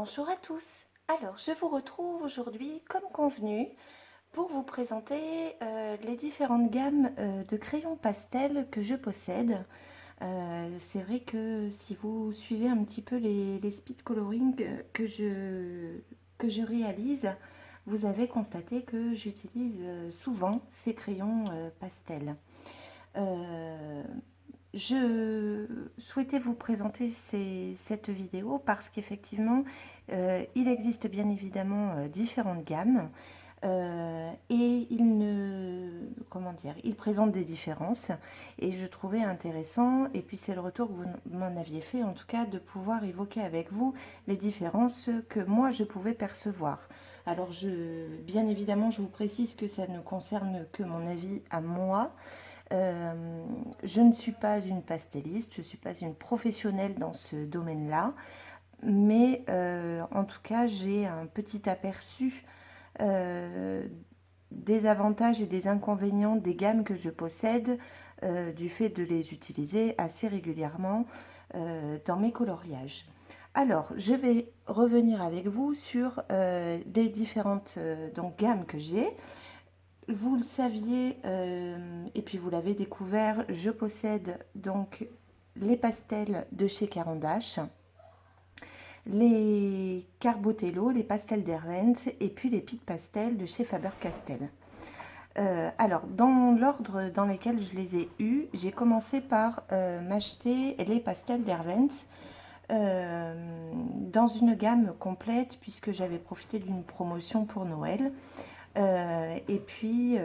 Bonjour à tous. Alors, je vous retrouve aujourd'hui, comme convenu, pour vous présenter les différentes gammes de crayons pastel que je possède. C'est vrai que si vous suivez un petit peu les speed coloring que je réalise, vous avez constaté que j'utilise souvent ces crayons pastels. Euh, je souhaitais vous présenter cette vidéo parce qu'effectivement, il existe bien évidemment différentes gammes et comment dire, il présente des différences et je trouvais intéressant, et puis c'est le retour que vous m'en aviez fait en tout cas, de pouvoir évoquer avec vous les différences que moi je pouvais percevoir. Alors bien évidemment, je vous précise que ça ne concerne que mon avis à moi. Je ne suis pas une pastelliste, je ne suis pas une professionnelle dans ce domaine-là, mais en tout cas, j'ai un petit aperçu euh, des avantages et des inconvénients des gammes que je possède du fait de les utiliser assez régulièrement dans mes coloriages. Alors, je vais revenir avec vous sur les différentes donc, gammes que j'ai. Vous le saviez, et puis vous l'avez découvert, je possède donc les pastels de chez Caran d'Ache, les Carbotello, les pastels d'Hervens et puis les Pic Pastels de chez Faber-Castell. Alors, dans l'ordre dans lequel je les ai eus, j'ai commencé par m'acheter les pastels d'Hervens dans une gamme complète puisque j'avais profité d'une promotion pour Noël. Et puis,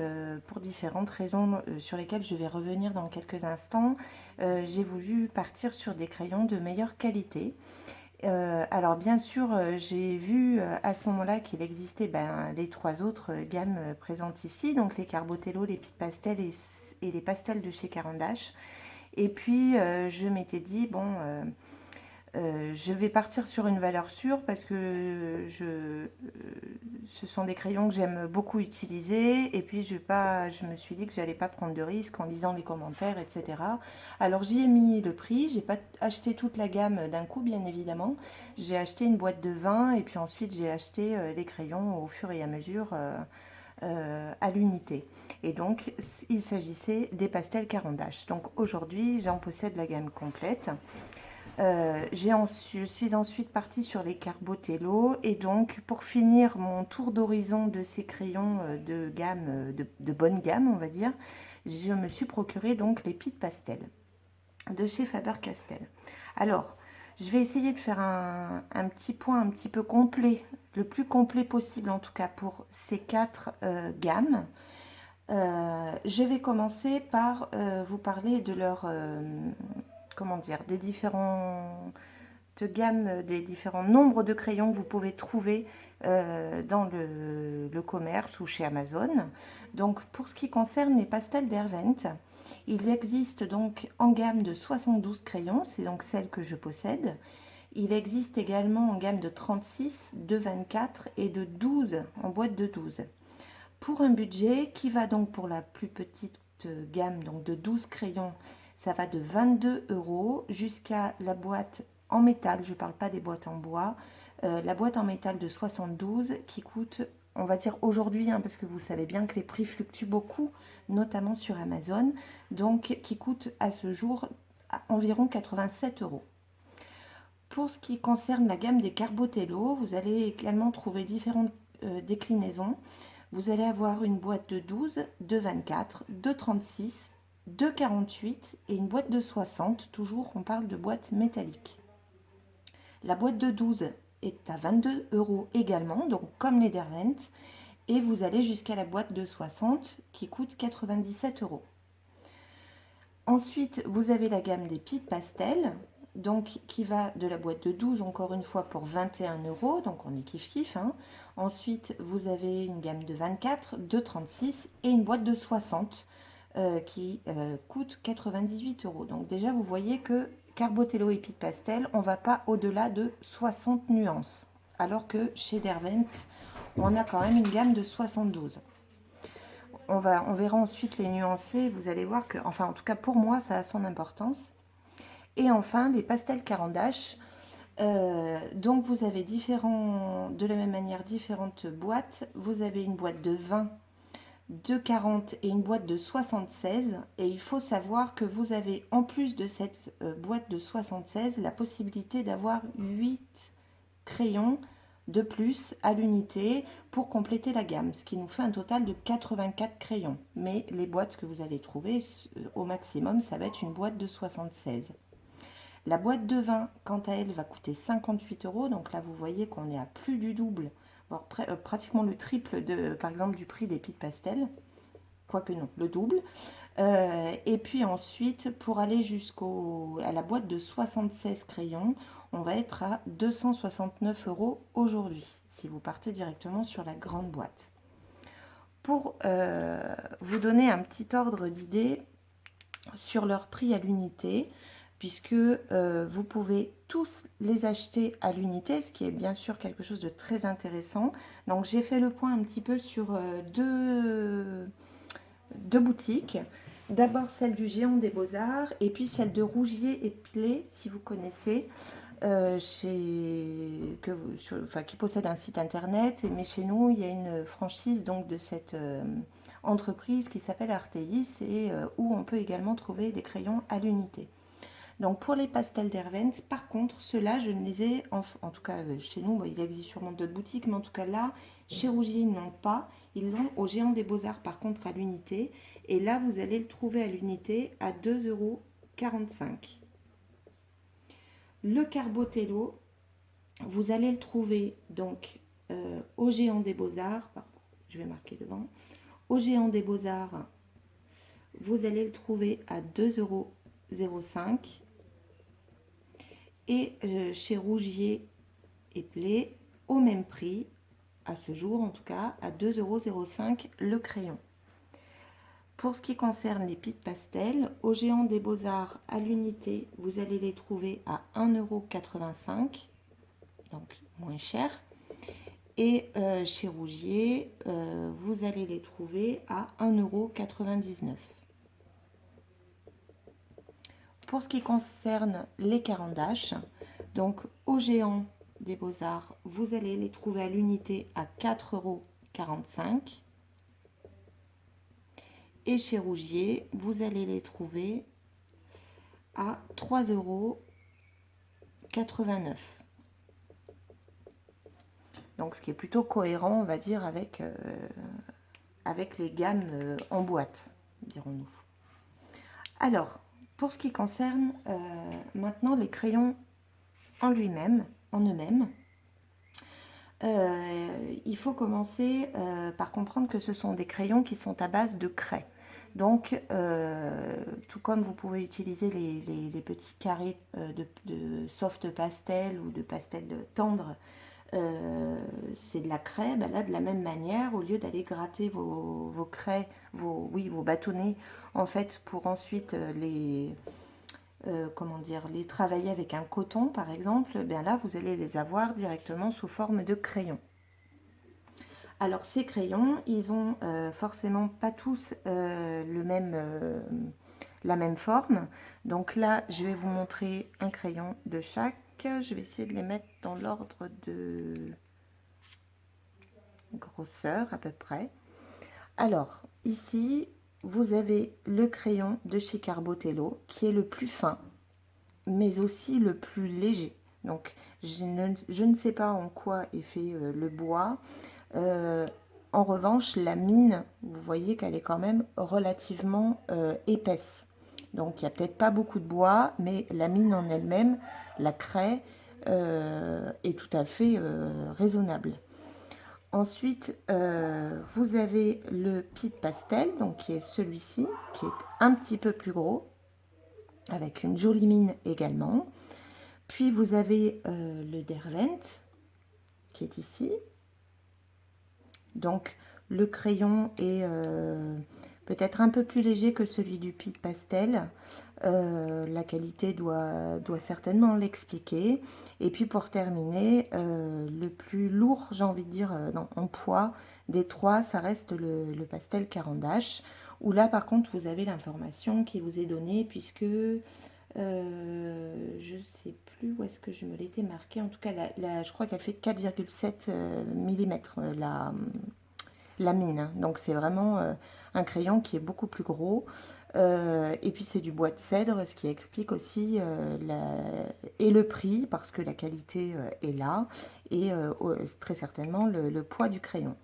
pour différentes raisons sur lesquelles je vais revenir dans quelques instants, j'ai voulu partir sur des crayons de meilleure qualité. Alors bien sûr, j'ai vu à ce moment-là qu'il existait les trois autres gammes présentes ici, donc les Carbotello, les Pitt Pastel et les pastels de chez Caran d'Ache. Et puis, je m'étais dit, bon, je vais partir sur une valeur sûre parce que ce sont des crayons que j'aime beaucoup utiliser, et puis je me suis dit que j'allais pas prendre de risques en lisant les commentaires, etc. Alors j'y ai mis le prix, j'ai pas acheté toute la gamme d'un coup bien évidemment, j'ai acheté une boîte de 20 et puis ensuite j'ai acheté les crayons au fur et à mesure à l'unité. Et donc il s'agissait des pastels Caran d'Ache. Donc aujourd'hui j'en possède la gamme complète. Je suis ensuite partie sur les Carbotello, et donc pour finir mon tour d'horizon de ces crayons de gamme, de bonne gamme on va dire, je me suis procuré donc les Pitt Pastel de chez Faber-Castell. Alors, je vais essayer de faire un petit point un petit peu complet, le plus complet possible en tout cas pour ces quatre gammes. Je vais commencer par vous parler de leur comment dire, des différentes gammes, des différents nombres de crayons que vous pouvez trouver dans le commerce ou chez Amazon. Donc pour ce qui concerne les pastels d'Hervent, ils existent donc en gamme de 72 crayons, c'est donc celle que je possède. Il existe également en gamme de 36, de 24 et de 12 en boîte de 12. Pour un budget qui va donc pour la plus petite gamme, donc de 12 crayons, ça va de 22 euros jusqu'à la boîte en métal, je ne parle pas des boîtes en bois, la boîte en métal de 72 qui coûte, on va dire aujourd'hui, hein, parce que vous savez bien que les prix fluctuent beaucoup, notamment sur Amazon, donc qui coûte à ce jour environ 87 euros. Pour ce qui concerne la gamme des Carbotello, vous allez également trouver différentes déclinaisons. Vous allez avoir une boîte de 12, de 24, de 36, de 48 et une boîte de 60. Toujours, on parle de boîte métallique. La boîte de 12 est à 22 euros également, donc comme les Derwent. Et vous allez jusqu'à la boîte de 60 qui coûte 97 euros. Ensuite, vous avez la gamme des Pitt Pastel, donc qui va de la boîte de 12 encore une fois pour 21 euros, donc on est kiff-kiff. Hein. Ensuite, vous avez une gamme de 24, de 36 et une boîte de 60 qui coûte 98 euros. Donc déjà, vous voyez que Carbotello et Pitt Pastel, on ne va pas au-delà de 60 nuances, alors que chez Derwent, on a quand même une gamme de 72. On verra ensuite les nuanciers, vous allez voir que, enfin en tout cas pour moi, ça a son importance. Et enfin, les pastels Caran d'Ache. Donc vous avez de la même manière différentes boîtes. Vous avez une boîte de 20, de 40 et une boîte de 76. Et il faut savoir que vous avez en plus de cette boîte de 76 la possibilité d'avoir 8 crayons de plus à l'unité pour compléter la gamme, ce qui nous fait un total de 84 crayons. Mais les boîtes que vous allez trouver au maximum, ça va être une boîte de 76. La boîte de 20, quant à elle, va coûter 58 euros. Donc là, vous voyez qu'on est à plus du double, voire pratiquement le triple, par exemple, du prix des Pitt Pastel. Quoique non, le double. Et puis ensuite, pour aller à la boîte de 76 crayons, on va être à 269 euros aujourd'hui, si vous partez directement sur la grande boîte. Pour vous donner un petit ordre d'idée sur leur prix à l'unité, puisque vous pouvez tous les acheter à l'unité, ce qui est bien sûr quelque chose de très intéressant. Donc j'ai fait le point un petit peu sur deux boutiques. D'abord celle du Géant des Beaux-Arts et puis celle de Rougier et Pilé, si vous connaissez, qui possède un site internet. Mais chez nous, il y a une franchise donc de cette entreprise qui s'appelle Arteis et où on peut également trouver des crayons à l'unité. Donc pour les pastels d'Hervens, par contre, ceux-là, je ne les ai, en tout cas chez nous, il existe sûrement d'autres boutiques, mais en tout cas là, chez Rougier, ils n'ont pas. Ils l'ont au Géant des Beaux-Arts, par contre, à l'unité. Et là, vous allez le trouver à l'unité à 2,45 euros. Le Carbotello, vous allez le trouver donc au Géant des Beaux-Arts. Je vais marquer devant. Au Géant des Beaux-Arts, vous allez le trouver à 2,05 euros. Et chez Rougier et Play, au même prix, à ce jour en tout cas, à 2,05 euros le crayon. Pour ce qui concerne les Pitt Pastel, au Géant des Beaux-Arts à l'unité, vous allez les trouver à 1,85 euros, donc moins cher. Et chez Rougier, vous allez les trouver à 1,99 €. Pour ce qui concerne les carandaches, donc au Géant des Beaux-Arts, vous allez les trouver à l'unité à 4,45 €. Et chez Rougier, vous allez les trouver à 3,89 €. Donc ce qui est plutôt cohérent, on va dire, avec les gammes en boîte, dirons-nous. Alors, pour ce qui concerne maintenant les crayons en eux-mêmes, il faut commencer par comprendre que ce sont des crayons qui sont à base de craie. Donc, tout comme vous pouvez utiliser les petits carrés de soft pastel ou de pastel tendre, c'est de la craie, ben là de la même manière, au lieu d'aller gratter vos craies, vos bâtonnets, en fait, pour ensuite les travailler avec un coton par exemple, bien là vous allez les avoir directement sous forme de crayon. Alors ces crayons, ils ont forcément pas tous la même forme. Donc là, je vais vous montrer un crayon de chaque. Je vais essayer de les mettre dans l'ordre de grosseur à peu près. Alors ici, vous avez le crayon de chez Carbotello qui est le plus fin, mais aussi le plus léger. Donc je ne sais pas en quoi est fait le bois. En revanche, la mine, vous voyez qu'elle est quand même relativement épaisse. Donc il n'y a peut-être pas beaucoup de bois, mais la mine en elle-même, la craie, est tout à fait raisonnable. Ensuite, vous avez le Pitt Pastel, donc qui est celui-ci, qui est un petit peu plus gros, avec une jolie mine également. Puis vous avez le Derwent, qui est ici. Donc le crayon est peut-être un peu plus léger que celui du Pitt Pastel. La qualité doit certainement l'expliquer. Et puis pour terminer, le plus lourd, j'ai envie de dire, en poids des trois, ça reste le pastel Caran d'Ache, où là par contre vous avez l'information qui vous est donnée, puisque Je sais plus où est-ce que je me l'étais marqué. En tout cas, je crois qu'elle fait 4,7 mm la mine. Donc c'est vraiment un crayon qui est beaucoup plus gros. Et puis c'est du bois de cèdre, ce qui explique aussi et le prix, parce que la qualité est là, et très certainement le poids du crayon.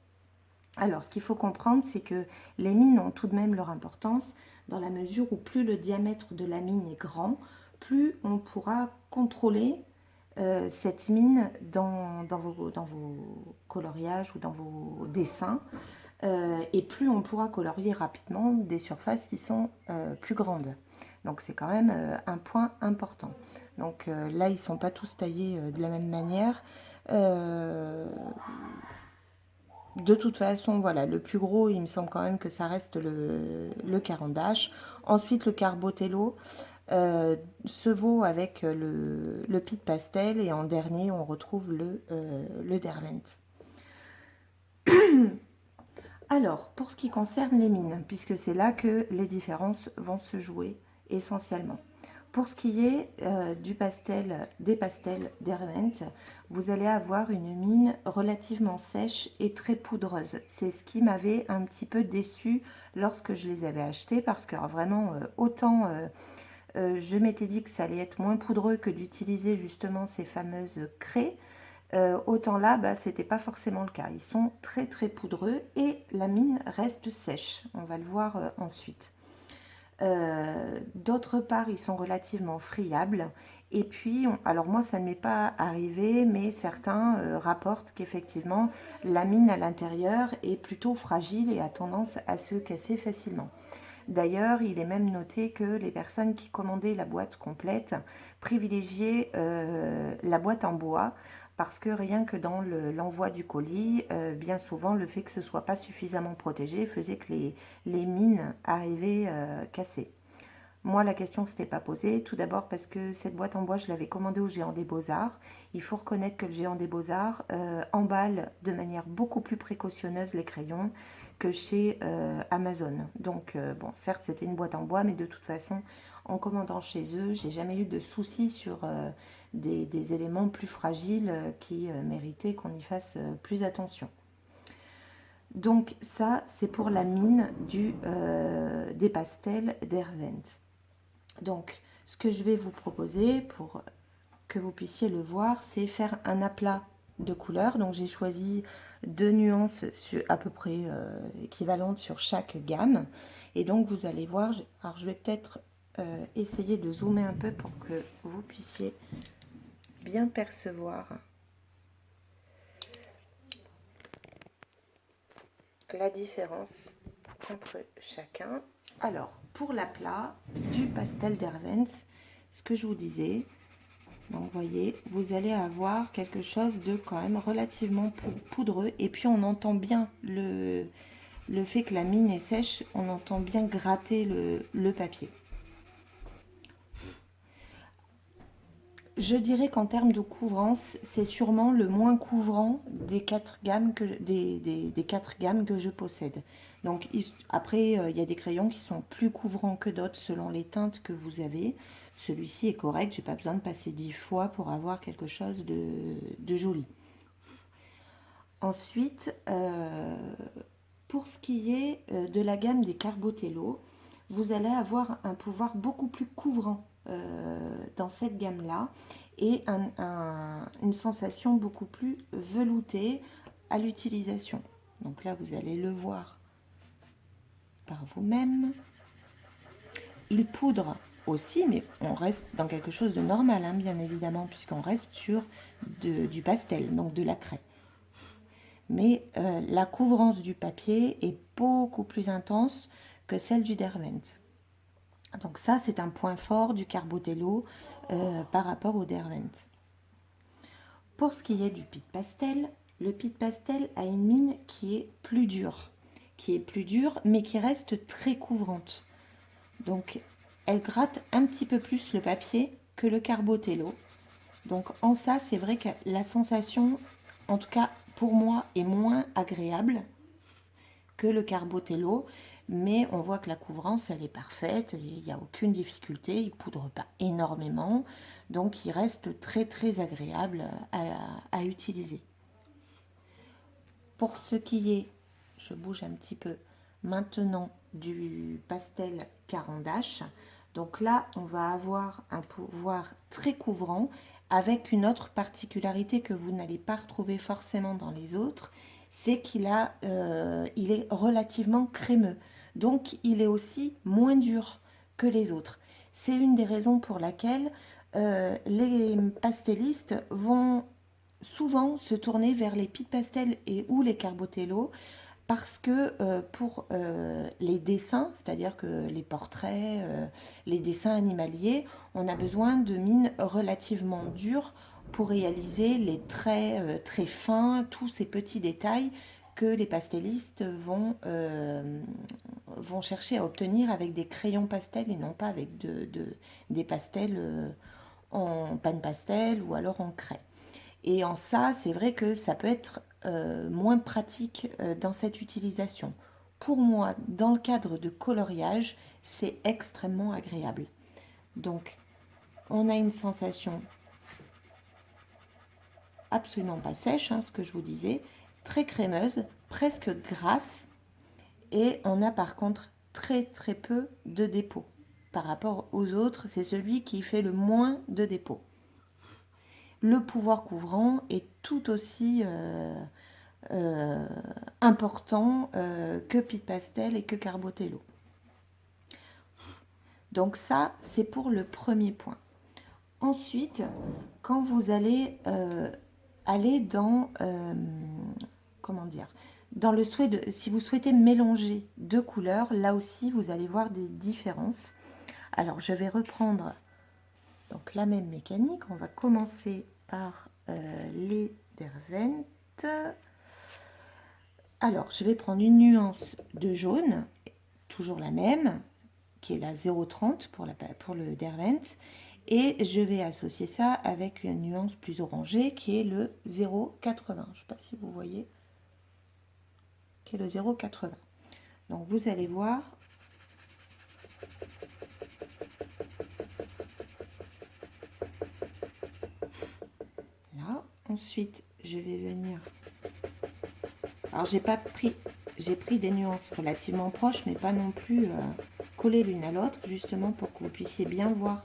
Alors, ce qu'il faut comprendre, c'est que les mines ont tout de même leur importance dans la mesure où plus le diamètre de la mine est grand, plus on pourra contrôler cette mine dans vos coloriages ou dans vos dessins, et plus on pourra colorier rapidement des surfaces qui sont plus grandes. Donc c'est quand même un point important. Donc là, ils ne sont pas tous taillés de la même manière. Euh, de toute façon, voilà, le plus gros, il me semble quand même que ça reste le Carandache. Ensuite, le Carbotello se vaut avec le Pitt Pastel. Et en dernier, on retrouve le Derwent. Alors, pour ce qui concerne les mines, puisque c'est là que les différences vont se jouer essentiellement. Pour ce qui est des pastels Derwent, vous allez avoir une mine relativement sèche et très poudreuse. C'est ce qui m'avait un petit peu déçu lorsque je les avais achetés, parce que vraiment, autant je m'étais dit que ça allait être moins poudreux que d'utiliser justement ces fameuses craies, autant là, bah, c'était pas forcément le cas. Ils sont très très poudreux et la mine reste sèche. On va le voir ensuite. D'autre part, ils sont relativement friables. Et puis, alors moi, ça ne m'est pas arrivé, mais certains rapportent qu'effectivement, la mine à l'intérieur est plutôt fragile et a tendance à se casser facilement. D'ailleurs, il est même noté que les personnes qui commandaient la boîte complète privilégiaient la boîte en bois, parce que rien que dans l'envoi du colis, bien souvent, le fait que ce ne soit pas suffisamment protégé faisait que les mines arrivaient cassées. Moi, la question ne s'était pas posée. Tout d'abord parce que cette boîte en bois, je l'avais commandée au Géant des Beaux-Arts. Il faut reconnaître que le Géant des Beaux-Arts emballe de manière beaucoup plus précautionneuse les crayons que chez Amazon. Donc, bon, certes, c'était une boîte en bois, mais de toute façon, en commandant chez eux, j'ai jamais eu de soucis sur des éléments plus fragiles qui méritaient qu'on y fasse plus attention. Donc ça, c'est pour la mine des pastels Derwent. Donc, ce que je vais vous proposer pour que vous puissiez le voir, c'est faire un aplat de couleurs. Donc, j'ai choisi 2 nuances à peu près équivalentes sur chaque gamme. Et donc, vous allez voir, alors je vais peut-être essayer de zoomer un peu pour que vous puissiez bien percevoir la différence entre chacun. Alors, pour l'aplat du pastel Derwent, ce que je vous disais, donc vous voyez, vous allez avoir quelque chose de quand même relativement poudreux. Et puis on entend bien le fait que la mine est sèche, on entend bien gratter le papier. Je dirais qu'en termes de couvrance, c'est sûrement le moins couvrant des 4 gammes des 4 gammes que je possède. Donc après, il y a des crayons qui sont plus couvrants que d'autres selon les teintes que vous avez. Celui-ci est correct, j'ai pas besoin de passer 10 fois pour avoir quelque chose de joli. Ensuite, pour ce qui est de la gamme des Carbotello, vous allez avoir un pouvoir beaucoup plus couvrant dans cette gamme-là et une sensation beaucoup plus veloutée à l'utilisation. Donc là, vous allez le voir par vous-même. Il poudre aussi, mais on reste dans quelque chose de normal, hein, bien évidemment, puisqu'on reste sur du pastel, donc de la craie. Mais la couvrance du papier est beaucoup plus intense que celle du Derwent. Donc ça, c'est un point fort du Carbotello par rapport au Derwent. Pour ce qui est du Pitt Pastel, le Pitt Pastel a une mine qui est plus dure, mais qui reste très couvrante. Donc, elle gratte un petit peu plus le papier que le Carbotello. Donc, en ça, c'est vrai que la sensation, en tout cas pour moi, est moins agréable que le Carbotello. mais on voit que la couvrance, elle est parfaite, il n'y a aucune difficulté, il ne poudre pas énormément, donc il reste très très agréable à utiliser. Pour ce qui est, je bouge un petit peu maintenant, du pastel Caran d'Ache, donc là on va avoir un pouvoir très couvrant avec une autre particularité que vous n'allez pas retrouver forcément dans les autres, c'est il est relativement crémeux, donc il est aussi moins dur que les autres. C'est une des raisons pour laquelle les pastellistes vont souvent se tourner vers les pit pastel et ou les Carbotello parce que pour les dessins, c'est-à-dire que les portraits, les dessins animaliers, on a besoin de mines relativement dures pour réaliser les traits très fins, tous ces petits détails que les pastellistes vont chercher à obtenir avec des crayons pastel et non pas avec des pastels en panne pastel ou alors en craie. Et en ça, c'est vrai que ça peut être moins pratique dans cette utilisation. Pour moi, dans le cadre de coloriage, c'est extrêmement agréable. Donc, on a une sensation absolument pas sèche, hein, ce que je vous disais, très crémeuse, presque grasse, et on a par contre très très peu de dépôts. Par rapport aux autres, c'est celui qui fait le moins de dépôts. Le pouvoir couvrant est tout aussi important que Pit Pastel et que Carbotello. Donc ça, c'est pour le premier point. Ensuite, quand vous allez aller dans, comment dire, dans le souhait de, si vous souhaitez mélanger deux couleurs, là aussi, vous allez voir des différences. Alors, je vais reprendre donc la même mécanique. On va commencer par les Derwent. Alors, je vais prendre une nuance de jaune, toujours la même, qui est la 0,30 pour le Derwent, et je vais associer ça avec une nuance plus orangée qui est le 0,80. Je ne sais pas si vous voyez, qui est le 0,80. Donc, vous allez voir. Là, ensuite, je vais venir. Alors, j'ai pris des nuances relativement proches, mais pas non plus collées l'une à l'autre, justement pour que vous puissiez bien voir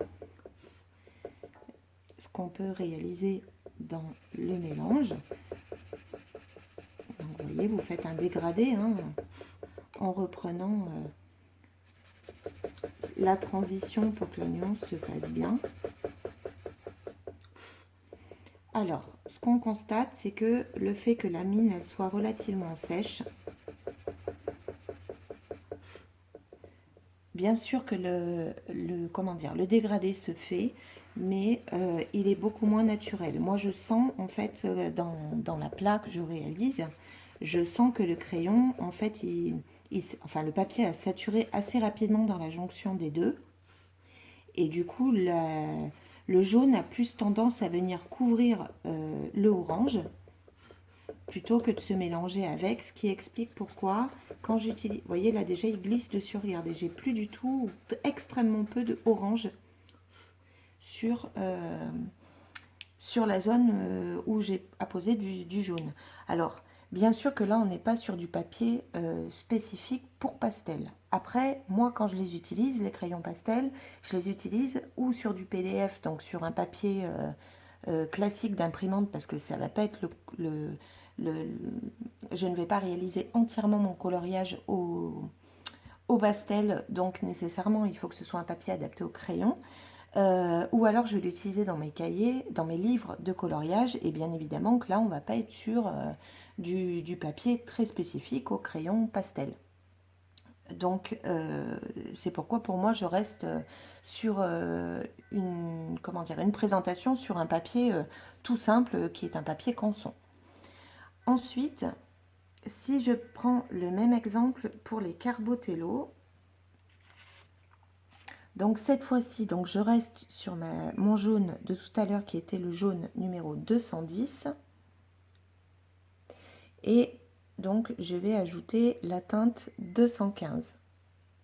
ce qu'on peut réaliser dans le mélange. Donc, vous voyez, vous faites un dégradé hein, en reprenant la transition pour que la nuance se fasse bien. Alors, ce qu'on constate, c'est que le fait que la mine elle soit relativement sèche, bien sûr que le dégradé se fait, mais il est beaucoup moins naturel. Moi, je sens, en fait, dans la plaque que je réalise, je sens que le crayon, en fait, enfin, le papier a saturé assez rapidement dans la jonction des deux. Et du coup, le jaune a plus tendance à venir couvrir le orange plutôt que de se mélanger avec, ce qui explique pourquoi quand j'utilise, vous voyez là déjà il glisse dessus, regardez, j'ai plus du tout, extrêmement peu de orange sur la zone où j'ai apposé du jaune. Alors bien sûr que là on n'est pas sur du papier spécifique pour pastel. Après moi quand je les utilise, les crayons pastel, je les utilise ou sur du PDF, donc sur un papier classique d'imprimante parce que ça va pas être je ne vais pas réaliser entièrement mon coloriage au pastel, donc nécessairement il faut que ce soit un papier adapté au crayon. Ou alors je vais l'utiliser dans mes cahiers, dans mes livres de coloriage, et bien évidemment que là on va pas être sur du papier très spécifique au crayon pastel. Donc c'est pourquoi pour moi je reste sur une présentation sur un papier tout simple qui est un papier canson. Ensuite, si je prends le même exemple pour les Carbotello, donc cette fois-ci, donc je reste sur mon jaune de tout à l'heure qui était le jaune numéro 210. Et donc je vais ajouter la teinte 215.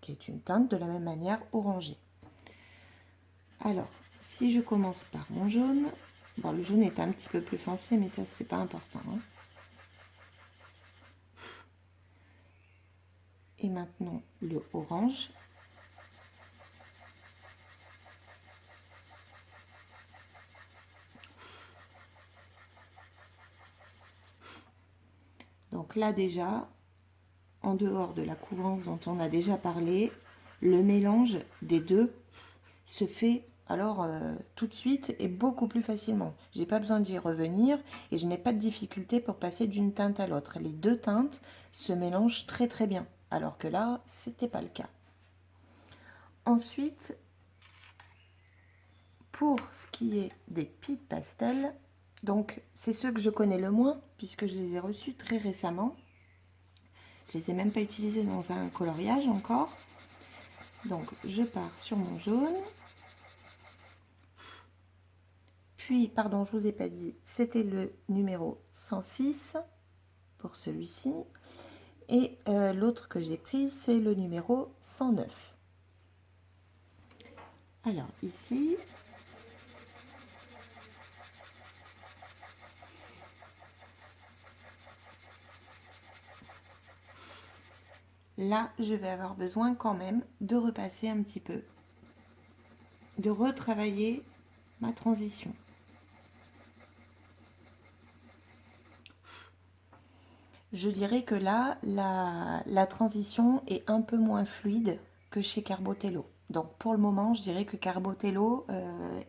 qui est une teinte de la même manière orangée. Alors, si je commence par mon jaune, bon, le jaune est un petit peu plus foncé, mais ça, c'est pas important, hein. Et maintenant, le orange. Donc là, déjà, en dehors de la couvrance dont on a déjà parlé, le mélange des deux se fait alors tout de suite et beaucoup plus facilement. J'ai pas besoin d'y revenir et je n'ai pas de difficulté pour passer d'une teinte à l'autre. Les deux teintes se mélangent très très bien, alors que là, c'était pas le cas. Ensuite, pour ce qui est des Pitt Pastel, donc c'est ceux que je connais le moins puisque je les ai reçus très récemment. Je les ai même pas utilisés dans un coloriage encore. Donc je pars sur mon jaune. Puis, pardon, je vous ai pas dit, c'était le numéro 106 pour celui-ci. Et l'autre que j'ai pris, c'est le numéro 109. Alors ici, là, je vais avoir besoin quand même de repasser un petit peu, de retravailler ma transition. Je dirais que là, la transition est un peu moins fluide que chez Carbotello. Donc pour le moment, je dirais que Carbotello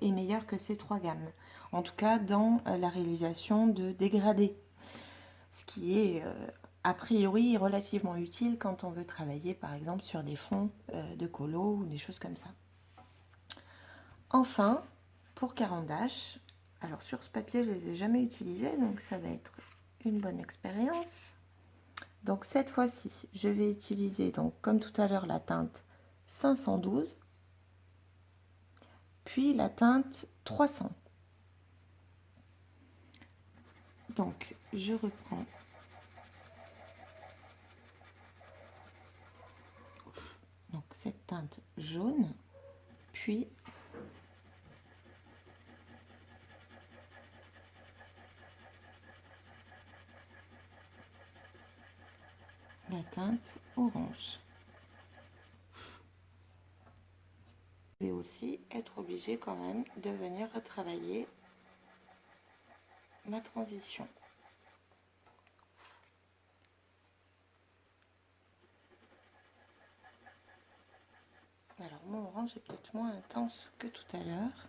est meilleur que ces trois gammes. En tout cas, dans la réalisation de dégradés. Ce qui est a priori relativement utile quand on veut travailler par exemple sur des fonds de colo ou des choses comme ça. Enfin, pour Caran-d'Ache, alors sur ce papier je ne les ai jamais utilisés, donc ça va être une bonne expérience. Donc cette fois-ci, je vais utiliser, donc comme tout à l'heure, la teinte 512, puis la teinte 300. Donc je reprends donc cette teinte jaune, puis la teinte orange. Je vais aussi être obligée quand même de venir retravailler ma transition. Alors mon orange est peut-être moins intense que tout à l'heure.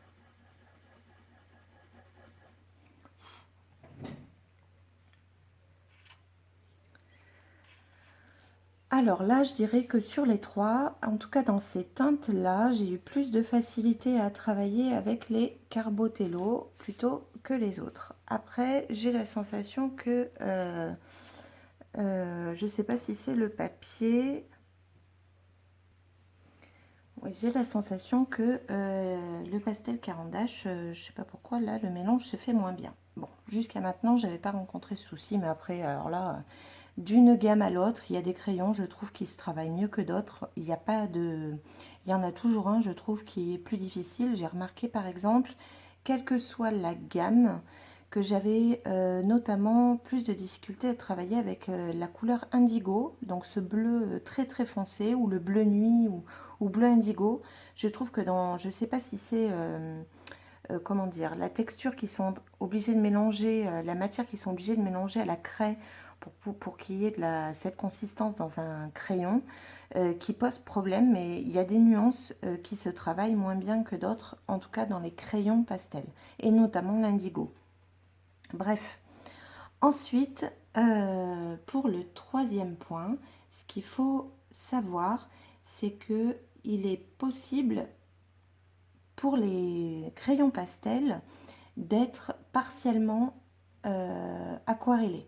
Alors là, je dirais que sur les trois, en tout cas dans ces teintes-là, j'ai eu plus de facilité à travailler avec les Carbotello plutôt que les autres. Après, j'ai la sensation que, je ne sais pas si c'est le papier, oui, j'ai la sensation que le pastel Caran-d'Ache, je ne sais pas pourquoi, là, le mélange se fait moins bien. Bon, jusqu'à maintenant, je n'avais pas rencontré ce souci, mais après, alors là... D'une gamme à l'autre, il y a des crayons, je trouve, qui se travaillent mieux que d'autres. Il n'y a pas de... Il y en a toujours un, je trouve, qui est plus difficile. J'ai remarqué, par exemple, quelle que soit la gamme, que j'avais notamment plus de difficulté à travailler avec la couleur indigo, donc ce bleu très très foncé, ou le bleu nuit, ou bleu indigo. Je trouve que dans... Je ne sais pas si c'est... comment dire, la texture qu'ils sont obligés de mélanger, la matière qu'ils sont obligés de mélanger à la craie pour qu'il y ait cette consistance dans un crayon qui pose problème, mais il y a des nuances qui se travaillent moins bien que d'autres, en tout cas dans les crayons pastels, et notamment l'indigo. Bref, ensuite, pour le troisième point, ce qu'il faut savoir, c'est que il est possible pour les crayons pastels d'être partiellement aquarellés.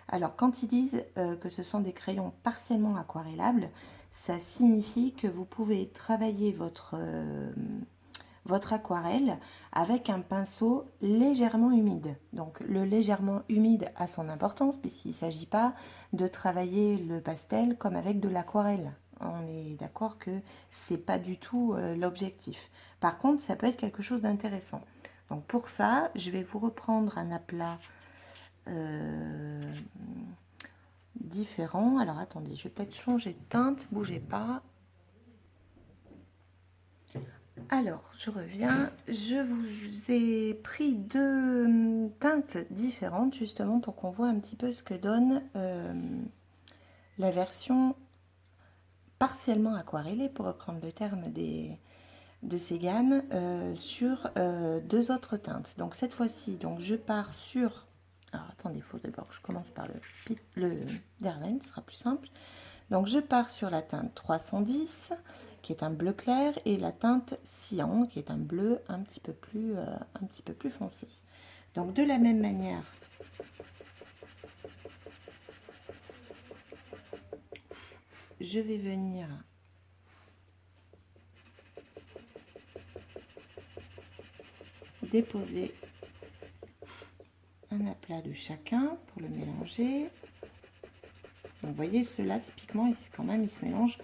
Alors, quand ils disent que ce sont des crayons partiellement aquarellables, ça signifie que vous pouvez travailler votre aquarelle avec un pinceau légèrement humide. Donc, le légèrement humide a son importance puisqu'il ne s'agit pas de travailler le pastel comme avec de l'aquarelle. on est d'accord que c'est pas du tout l'objectif. Par contre, ça peut être quelque chose d'intéressant. Donc pour ça, je vais vous reprendre un aplat différent. Alors attendez, je vais peut-être changer de teinte, bougez pas. Alors, je reviens. Je vous ai pris deux teintes différentes, justement, pour qu'on voit un petit peu ce que donne la version partiellement aquarellée, pour reprendre le terme de ces gammes, sur deux autres teintes. Donc, cette fois-ci, donc je pars sur... Alors, attendez, il faut d'abord que je commence par le Derwent, ce sera plus simple. Donc, je pars sur la teinte 310, qui est un bleu clair, et la teinte cyan, qui est un bleu un petit peu plus foncé. Donc, de la même manière, je vais venir déposer un aplat de chacun pour le mélanger. Donc, vous voyez, ceux-là, typiquement, quand même, ils se mélangent.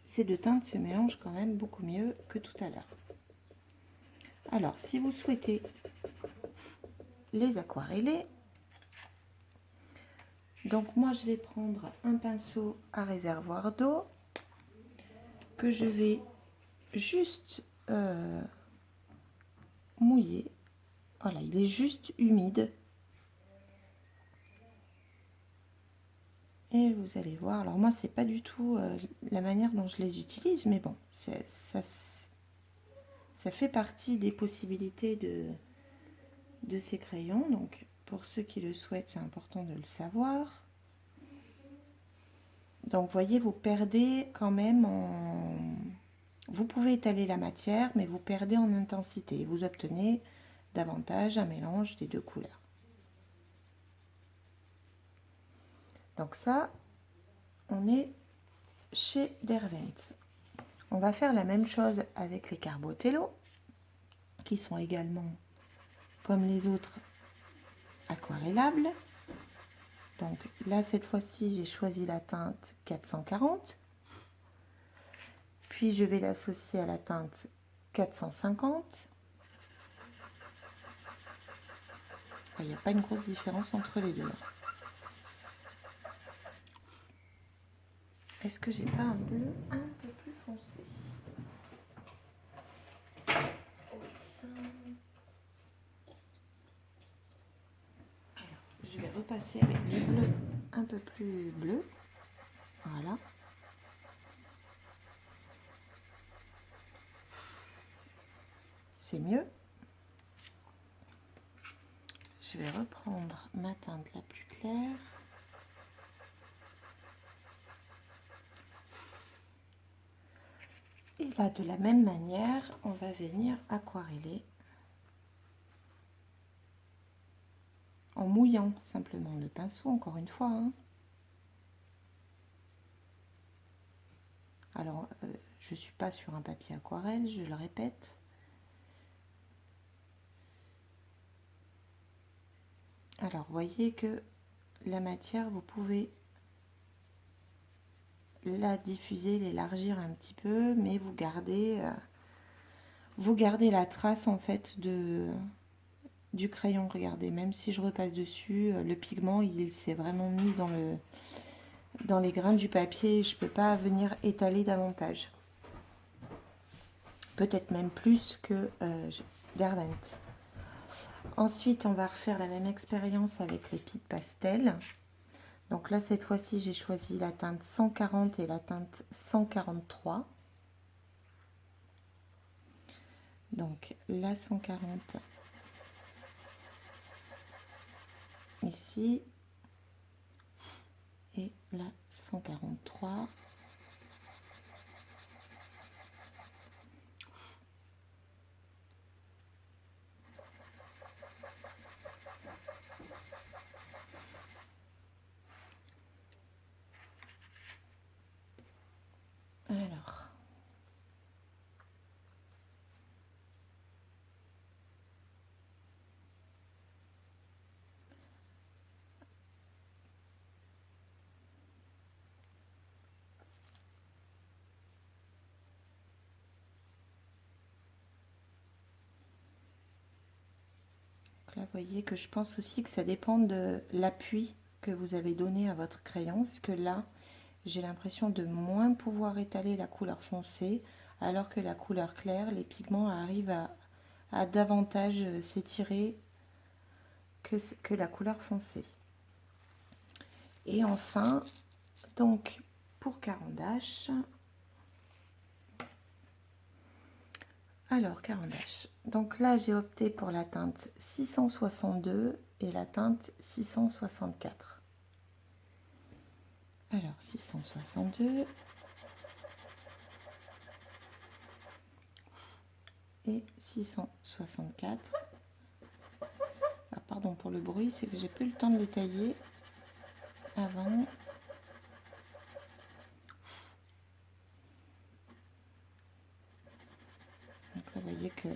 Ces deux teintes se mélangent quand même beaucoup mieux que tout à l'heure. Alors, si vous souhaitez les aquareller, donc moi, je vais prendre un pinceau à réservoir d'eau que je vais juste mouiller. Voilà, il est juste humide. Et vous allez voir, alors moi, c'est pas du tout la manière dont je les utilise, mais bon, ça fait partie des possibilités de ces crayons. Donc, pour ceux qui le souhaitent, c'est important de le savoir. Donc, vous voyez, vous perdez quand même en... Vous pouvez étaler la matière, mais vous perdez en intensité. Vous obtenez davantage un mélange des deux couleurs. Donc ça, on est chez Derwent. On va faire la même chose avec les Carbotello, qui sont également, comme les autres, aquarellables. Donc là, cette fois-ci, j'ai choisi la teinte 440. Puis je vais l'associer à la teinte 450. Il n'y a pas une grosse différence entre les deux. Est-ce que j'ai pas un bleu un peu plus foncé? Alors, je vais repasser avec des bleus un peu plus bleus. Voilà. C'est mieux. Je vais reprendre ma teinte la plus claire. Et là, de la même manière, on va venir aquareller en mouillant simplement le pinceau, encore une fois. Alors, je ne suis pas sur un papier aquarelle, je le répète. Alors, vous voyez que la matière, vous pouvez la diffuser, l'élargir un petit peu, mais vous gardez la trace en fait du crayon. Regardez, même si je repasse dessus, le pigment il s'est vraiment mis dans les grains du papier. Je ne peux pas venir étaler davantage, peut-être même plus que Derwent. Ensuite, on va refaire la même expérience avec les Pitt Pastel. Donc là, cette fois-ci, j'ai choisi la teinte 140 et la teinte 143. Donc la 140 ici et la 143 alors voyez que je pense aussi que ça dépend de l'appui que vous avez donné à votre crayon, parce que là, j'ai l'impression de moins pouvoir étaler la couleur foncée, alors que la couleur claire, les pigments arrivent à davantage s'étirer que la couleur foncée. Et enfin, donc pour Caran-d'Ache, alors Caran-d'Ache, donc là j'ai opté pour la teinte 662 et la teinte 664. Alors 662 et 664. Ah, pardon pour le bruit, c'est que j'ai plus le temps de les tailler avant. Donc là, vous voyez que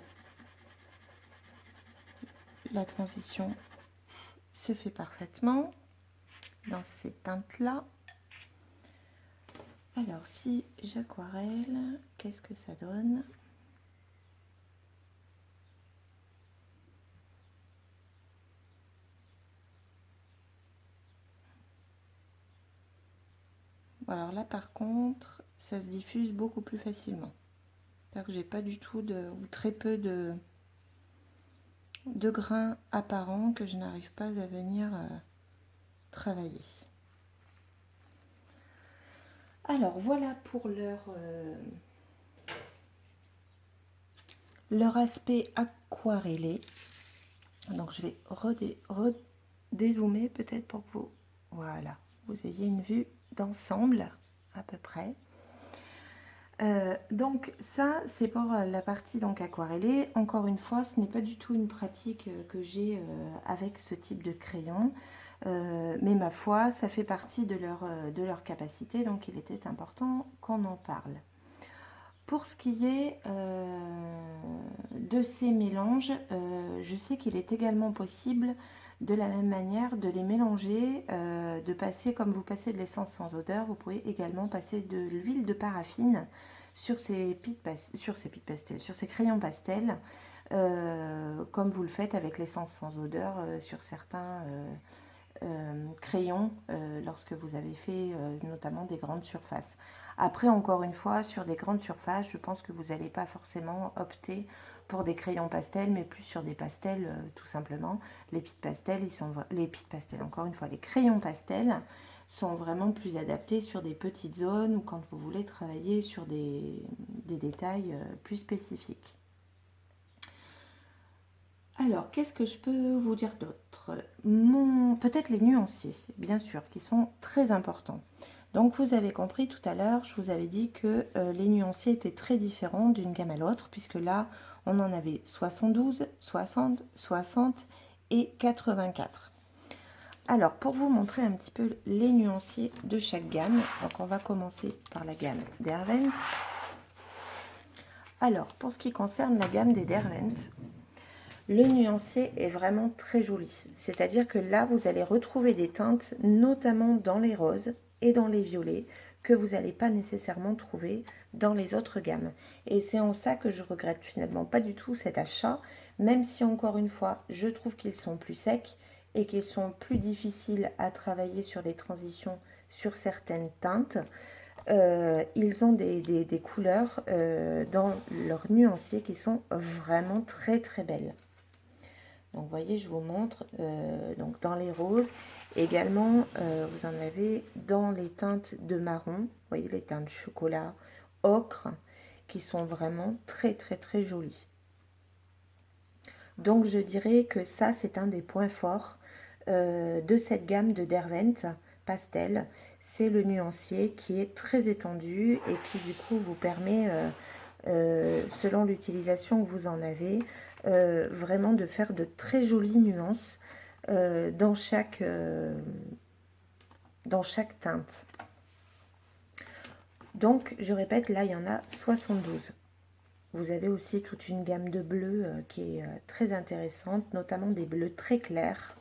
la transition se fait parfaitement dans ces teintes-là. Alors, si j'aquarelle, qu'est-ce que ça donne? Alors là, par contre, ça se diffuse beaucoup plus facilement. C'est-à-dire que j'ai pas du tout ou très peu de grains apparents que je n'arrive pas à venir travailler. Alors voilà pour leur aspect aquarellé. Donc je vais redézoomer peut-être pour que vous ayez une vue d'ensemble à peu près. Donc ça c'est pour la partie donc aquarellée. Encore une fois, ce n'est pas du tout une pratique que j'ai avec ce type de crayon, mais ma foi, ça fait partie de leur capacité, donc il était important qu'on en parle. Pour ce qui est de ces mélanges, je sais qu'il est également possible de la même manière de les mélanger, de passer comme vous passez de l'essence sans odeur, vous pouvez également passer de l'huile de paraffine sur ces crayons pastels, comme vous le faites avec l'essence sans odeur sur certains crayons lorsque vous avez fait notamment des grandes surfaces. Après, encore une fois, sur des grandes surfaces, je pense que vous n'allez pas forcément opter pour des crayons pastels, mais plus sur des pastels tout simplement. Les pits pastels, encore une fois, les crayons pastels sont vraiment plus adaptés sur des petites zones ou quand vous voulez travailler sur des détails plus spécifiques. Alors, qu'est-ce que je peux vous dire d'autre? Peut-être les nuanciers, bien sûr, qui sont très importants. Donc, vous avez compris tout à l'heure, je vous avais dit que les nuanciers étaient très différents d'une gamme à l'autre, puisque là, on en avait 72, 60, 60 et 84. Alors, pour vous montrer un petit peu les nuanciers de chaque gamme, donc on va commencer par la gamme Derwent. Alors, pour ce qui concerne la gamme des Derwent, le nuancier est vraiment très joli. C'est-à-dire que là, vous allez retrouver des teintes, notamment dans les roses et dans les violets, que vous n'allez pas nécessairement trouver dans les autres gammes. Et c'est en ça que je regrette finalement pas du tout cet achat, même si encore une fois, je trouve qu'ils sont plus secs et qu'ils sont plus difficiles à travailler sur les transitions sur certaines teintes. Ils ont des couleurs dans leur nuancier qui sont vraiment très très belles. Donc, vous voyez, je vous montre donc dans les roses. Également, vous en avez dans les teintes de marron. Vous voyez, les teintes chocolat, ocre, qui sont vraiment très, très, très jolies. Donc, je dirais que ça, c'est un des points forts de cette gamme de Derwent Pastel. C'est le nuancier qui est très étendu et qui, du coup, vous permet, selon l'utilisation que vous en avez, vraiment de faire de très jolies nuances dans chaque teinte. Donc, je répète, là, il y en a 72. Vous avez aussi toute une gamme de bleus qui est très intéressante, notamment des bleus très clairs.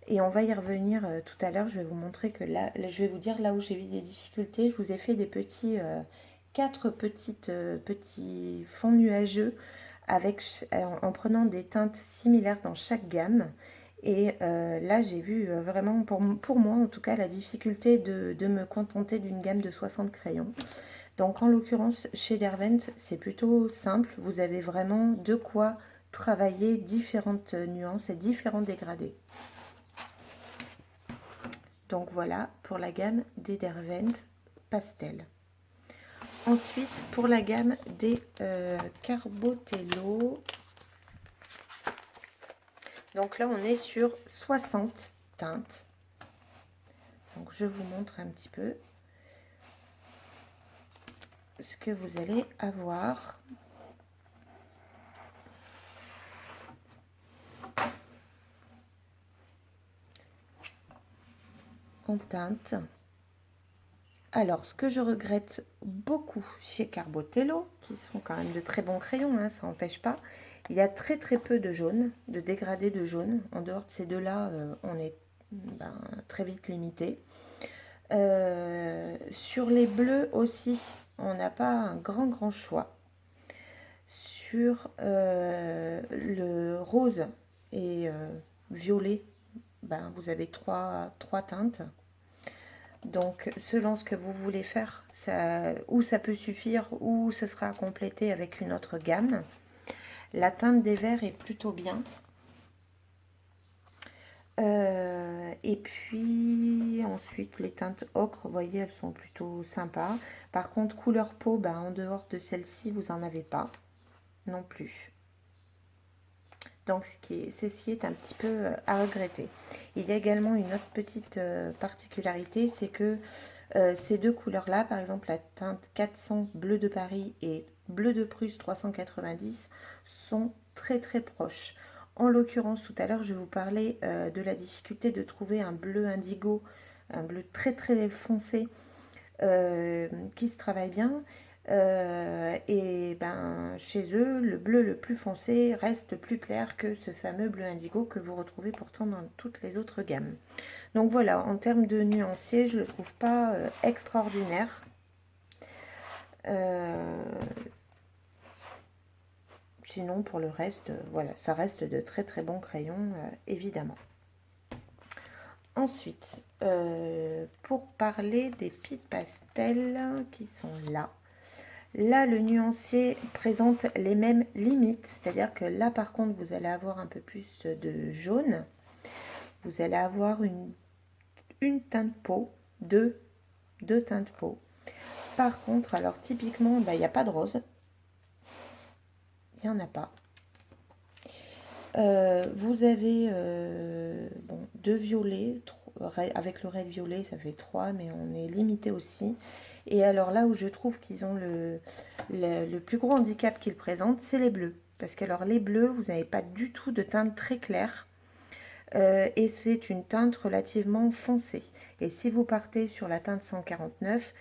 Et on va y revenir tout à l'heure. Je vais vous montrer que là, je vais vous dire là où j'ai eu des difficultés. Je vous ai fait des petits 4 petits fonds nuageux en prenant des teintes similaires dans chaque gamme. Et là, j'ai vu vraiment, pour moi en tout cas, la difficulté de me contenter d'une gamme de 60 crayons. Donc en l'occurrence, chez Derwent, c'est plutôt simple. Vous avez vraiment de quoi travailler différentes nuances et différents dégradés. Donc voilà pour la gamme des Derwent Pastel. Ensuite, pour la gamme des Carbotello, donc là on est sur 60 teintes. Donc je vous montre un petit peu ce que vous allez avoir. En teinte. Alors, ce que je regrette beaucoup chez Carbotello, qui sont quand même de très bons crayons, hein, ça n'empêche pas, il y a très peu de jaune, de dégradé de jaune. En dehors de ces deux-là, on est très vite limité. Sur les bleus aussi, on n'a pas un grand choix. Sur le rose et violet, vous avez trois teintes. Donc, selon ce que vous voulez faire, ou ça peut suffire, ou ce sera complété avec une autre gamme. La teinte des verts est plutôt bien. Et puis, ensuite, les teintes ocre, vous voyez, elles sont plutôt sympas. Par contre, couleur peau, en dehors de celle-ci, vous n'en avez pas non plus. Donc, c'est ce qui est un petit peu à regretter. Il y a également une autre petite particularité, c'est que ces deux couleurs-là, par exemple la teinte 400 bleu de Paris et bleu de Prusse 390, sont très proches. En l'occurrence, tout à l'heure, je vous parlais de la difficulté de trouver un bleu indigo, un bleu très foncé, qui se travaille bien. Et chez eux, le bleu le plus foncé reste plus clair que ce fameux bleu indigo que vous retrouvez pourtant dans toutes les autres gammes. Donc voilà, en termes de nuancier, je ne le trouve pas extraordinaire. Sinon, pour le reste, voilà, ça reste de très bons crayons, évidemment. Ensuite, pour parler des Pitt Pastel qui sont là. Là, le nuancier présente les mêmes limites, c'est-à-dire que là, par contre, vous allez avoir un peu plus de jaune. Vous allez avoir une teinte peau, deux teintes peau. Par contre, alors typiquement, il n'y a pas de rose. Il n'y en a pas. Vous avez deux violets, avec le red violet, ça fait 3, mais on est limité aussi. Et alors là où je trouve qu'ils ont le plus gros handicap qu'ils présentent, c'est les bleus. Parce que alors les bleus, vous n'avez pas du tout de teinte très claire. Et c'est une teinte relativement foncée. Et si vous partez sur la teinte 149,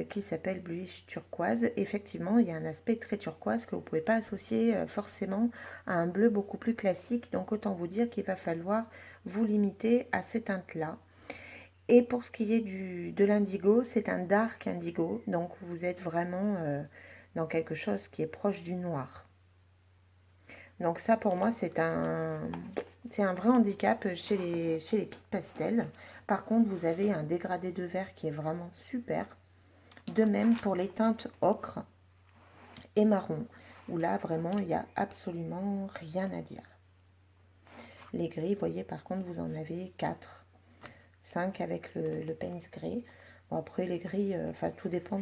qui s'appelle bluish turquoise, effectivement, il y a un aspect très turquoise que vous ne pouvez pas associer forcément à un bleu beaucoup plus classique. Donc, autant vous dire qu'il va falloir vous limiter à ces teintes-là. Et pour ce qui est de l'indigo, c'est un dark indigo. Donc, vous êtes vraiment dans quelque chose qui est proche du noir. Donc ça, pour moi, c'est un vrai handicap chez les Pitt Pastel. Par contre, vous avez un dégradé de vert qui est vraiment super. De même pour les teintes ocre et marron, où là, vraiment, il n'y a absolument rien à dire. Les gris, vous voyez, par contre, vous en avez 4, 5 avec le Payne's Gray. Bon, après, les gris, tout dépend,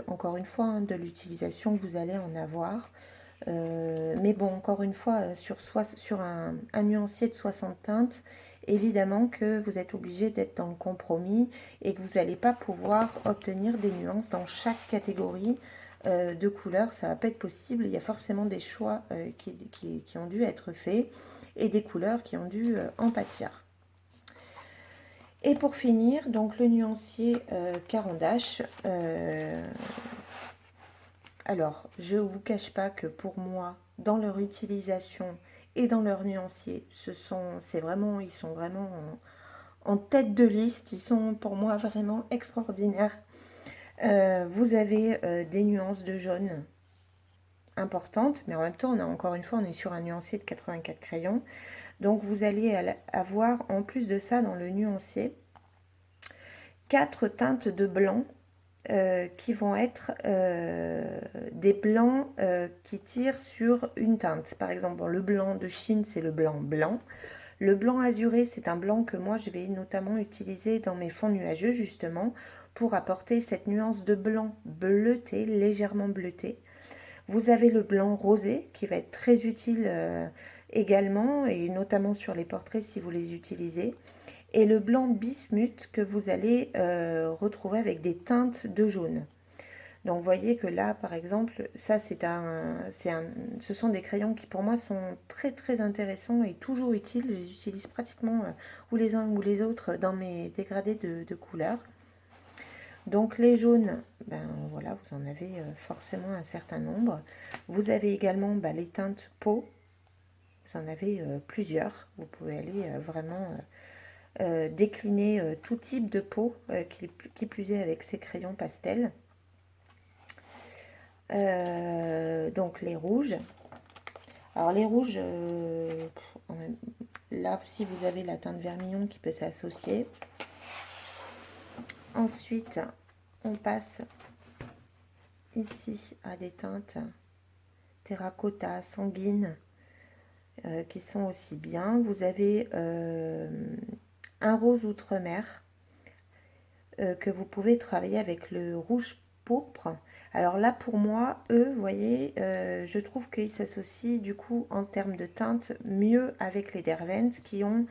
encore une fois, hein, de l'utilisation que vous allez en avoir. Mais bon, encore une fois, sur un nuancier de 60 teintes, évidemment que vous êtes obligé d'être dans le compromis et que vous n'allez pas pouvoir obtenir des nuances dans chaque catégorie de couleurs. Ça ne va pas être possible. Il y a forcément des choix qui ont dû être faits et des couleurs qui ont dû en pâtir. Et pour finir, donc le nuancier Caran d'Ache. Alors, je ne vous cache pas que pour moi, dans leur utilisation et dans leur nuancier, ils sont vraiment en tête de liste. Ils sont pour moi vraiment extraordinaires. Vous avez des nuances de jaune importante, mais en même temps, encore une fois, on est sur un nuancier de 84 crayons. Donc vous allez avoir, en plus de ça, dans le nuancier, 4 teintes de blanc qui vont être des blancs qui tirent sur une teinte. Par exemple, bon, le blanc de Chine, c'est le blanc blanc. Le blanc azuré, c'est un blanc que moi, je vais notamment utiliser dans mes fonds nuageux, justement, pour apporter cette nuance de blanc bleuté, légèrement bleuté. Vous avez le blanc rosé, qui va être très utile également, et notamment sur les portraits si vous les utilisez. Et le blanc bismuth que vous allez retrouver avec des teintes de jaune. Donc vous voyez que là, par exemple, ça ce sont des crayons qui pour moi sont très très intéressants et toujours utiles. Je les utilise pratiquement ou les uns ou les autres dans mes dégradés de couleurs. Donc les jaunes, ben voilà, vous en avez forcément un certain nombre. Vous avez également les teintes peau. Vous en avez plusieurs. Vous pouvez aller vraiment décliner tout type de peau, qui plus est avec ces crayons pastels. Donc les rouges. Alors les rouges, là si vous avez la teinte vermillon qui peut s'associer. Ensuite, on passe ici à des teintes terracotta, sanguine, qui sont aussi bien. Vous avez un rose outre-mer que vous pouvez travailler avec le rouge pourpre. Alors là, pour moi, eux, vous voyez, je trouve qu'ils s'associent du coup en termes de teinte mieux avec les Derwent qui ont,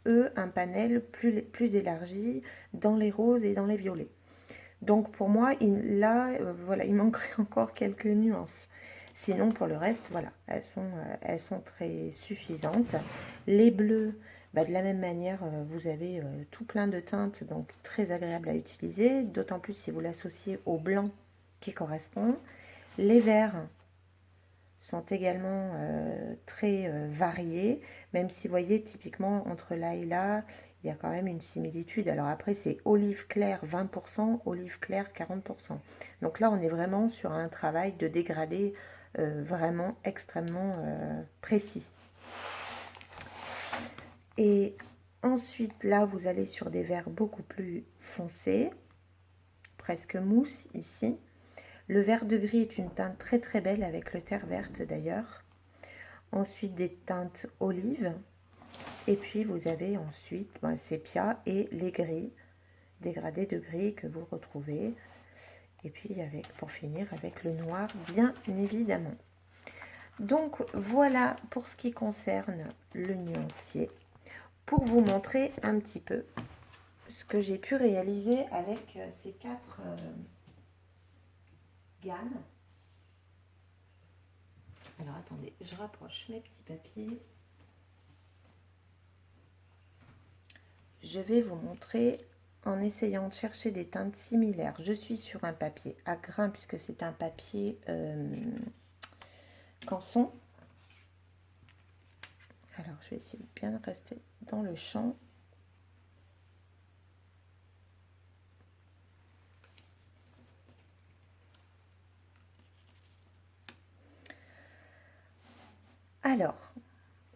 eux, un panel plus élargi dans les roses et dans les violets. Donc pour moi, là, voilà, il manquerait encore quelques nuances. Sinon, pour le reste, voilà, elles sont très suffisantes. Les bleus, de la même manière, vous avez tout plein de teintes, donc très agréable à utiliser, d'autant plus si vous l'associez au blanc qui correspond. Les verts sont également très variés, même si vous voyez, typiquement, entre là et là, il y a quand même une similitude. Alors après, c'est olive claire 20%, olive claire 40%. Donc là, on est vraiment sur un travail de dégradé vraiment extrêmement précis. Et ensuite, là, vous allez sur des verts beaucoup plus foncés, presque mousse ici. Le vert de gris est une teinte très très belle avec le terre verte d'ailleurs. Ensuite, des teintes olives. Et puis, vous avez ensuite sépia et les gris, dégradés de gris que vous retrouvez. Et puis, pour finir, avec le noir, bien évidemment. Donc, voilà pour ce qui concerne le nuancier. Pour vous montrer un petit peu ce que j'ai pu réaliser avec ces 4 gammes. Alors, attendez, je rapproche mes petits papiers. Je vais vous montrer en essayant de chercher des teintes similaires. Je suis sur un papier à grains puisque c'est un papier Canson. Alors, je vais essayer de bien rester dans le champ. Alors,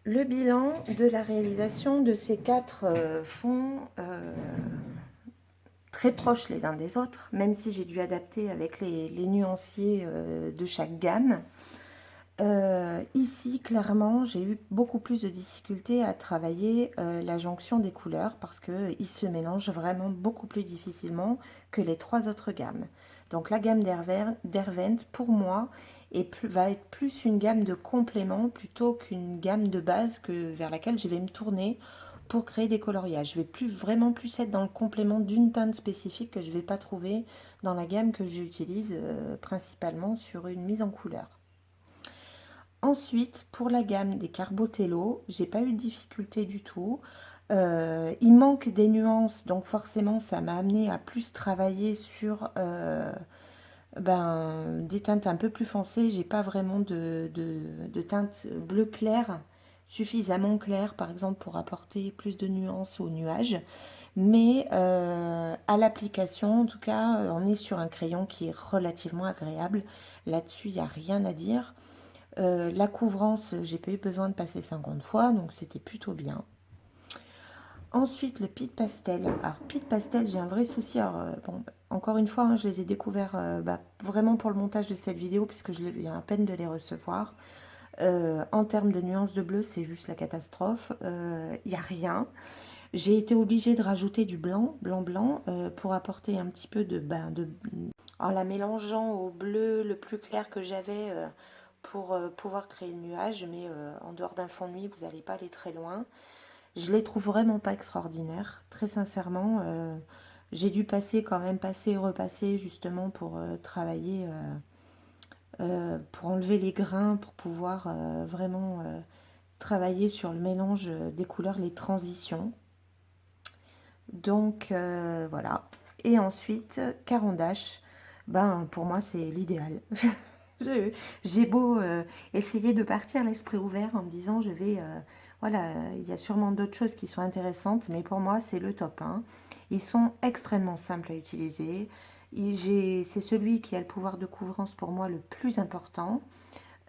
le bilan de la réalisation de ces 4 fonds très proches les uns des autres, même si j'ai dû adapter avec les nuanciers de chaque gamme. Ici, clairement, j'ai eu beaucoup plus de difficultés à travailler la jonction des couleurs parce qu'ils se mélangent vraiment beaucoup plus difficilement que les 3 autres gammes. Donc la gamme Derwent, pour moi, va être plus une gamme de complément plutôt qu'une gamme de base vers laquelle je vais me tourner pour créer des coloriages. Je vais vraiment plus être dans le complément d'une teinte spécifique que je ne vais pas trouver dans la gamme que j'utilise principalement sur une mise en couleur. Ensuite, pour la gamme des Carbotello, j'ai pas eu de difficulté du tout. Il manque des nuances, donc forcément, ça m'a amené à plus travailler sur des teintes un peu plus foncées. J'ai pas vraiment de teintes bleu clair, suffisamment clair, par exemple, pour apporter plus de nuances au nuage. Mais à l'application, en tout cas, on est sur un crayon qui est relativement agréable. Là-dessus, il n'y a rien à dire. La couvrance, j'ai pas eu besoin de passer 50 fois, donc c'était plutôt bien. Ensuite, le Pitt Pastel. Alors, Pitt Pastel, j'ai un vrai souci. Alors, bon, encore une fois, hein, je les ai découverts vraiment pour le montage de cette vidéo, puisque je viens à peine de les recevoir. En termes de nuances de bleu, c'est juste la catastrophe. Il n'y a rien. J'ai été obligée de rajouter du blanc, blanc, pour apporter un petit peu en la mélangeant au bleu le plus clair que j'avais pour pouvoir créer le nuage. Mais en dehors d'un fond de nuit, vous n'allez pas aller très loin. Je les trouve vraiment pas extraordinaires, très sincèrement. J'ai dû passer et repasser justement pour travailler, pour enlever les grains, pour pouvoir vraiment travailler sur le mélange des couleurs, les transitions. Donc voilà. Et ensuite, Caran d'Ache, ben, pour moi c'est l'idéal. J'ai beau essayer de partir l'esprit ouvert en me disant je vais... voilà, il y a sûrement d'autres choses qui sont intéressantes, mais pour moi c'est le top 1. Ils sont extrêmement simples à utiliser. C'est celui qui a le pouvoir de couvrance pour moi le plus important,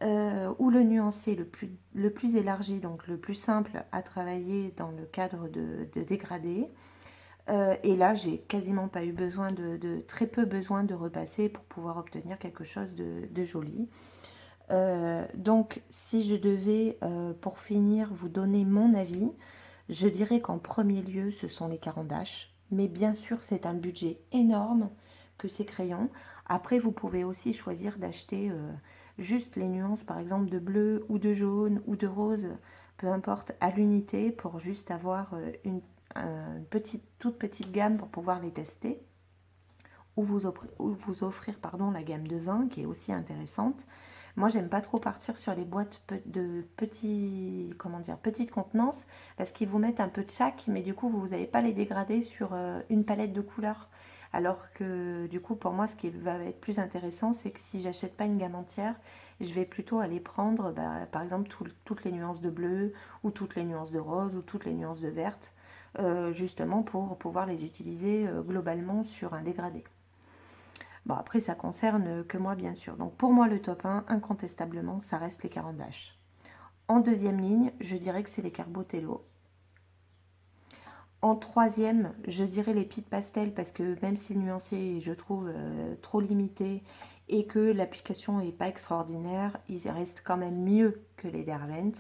ou le nuancier le plus élargi, donc le plus simple à travailler dans le cadre de dégradé. Et là, j'ai quasiment pas eu besoin très peu besoin de repasser pour pouvoir obtenir quelque chose de joli. Donc, si je devais, pour finir, vous donner mon avis, je dirais qu'en premier lieu, ce sont les Caran d'Ache. Mais bien sûr, c'est un budget énorme que ces crayons. Après, vous pouvez aussi choisir d'acheter juste les nuances, par exemple, de bleu ou de jaune ou de rose, peu importe, à l'unité, pour juste avoir toute petite gamme pour pouvoir les tester. Ou vous offrir la gamme de vin, qui est aussi intéressante. Moi, j'aime pas trop partir sur les boîtes de petites contenances, parce qu'ils vous mettent un peu de chaque, mais du coup, vous n'allez pas les dégrader sur une palette de couleurs. Alors que du coup, pour moi, ce qui va être plus intéressant, c'est que si j'achète pas une gamme entière, je vais plutôt aller prendre, par exemple, toutes les nuances de bleu, ou toutes les nuances de rose, ou toutes les nuances de verte, justement pour pouvoir les utiliser globalement sur un dégradé. Bon, après, ça concerne que moi, bien sûr. Donc, pour moi, le top 1, incontestablement, ça reste les Caran d'Ache. En deuxième ligne, je dirais que c'est les Carbotello. En troisième, je dirais les Pitt Pastel, parce que même si le nuancier est, je trouve, trop limité et que l'application n'est pas extraordinaire, ils restent quand même mieux que les Derwent.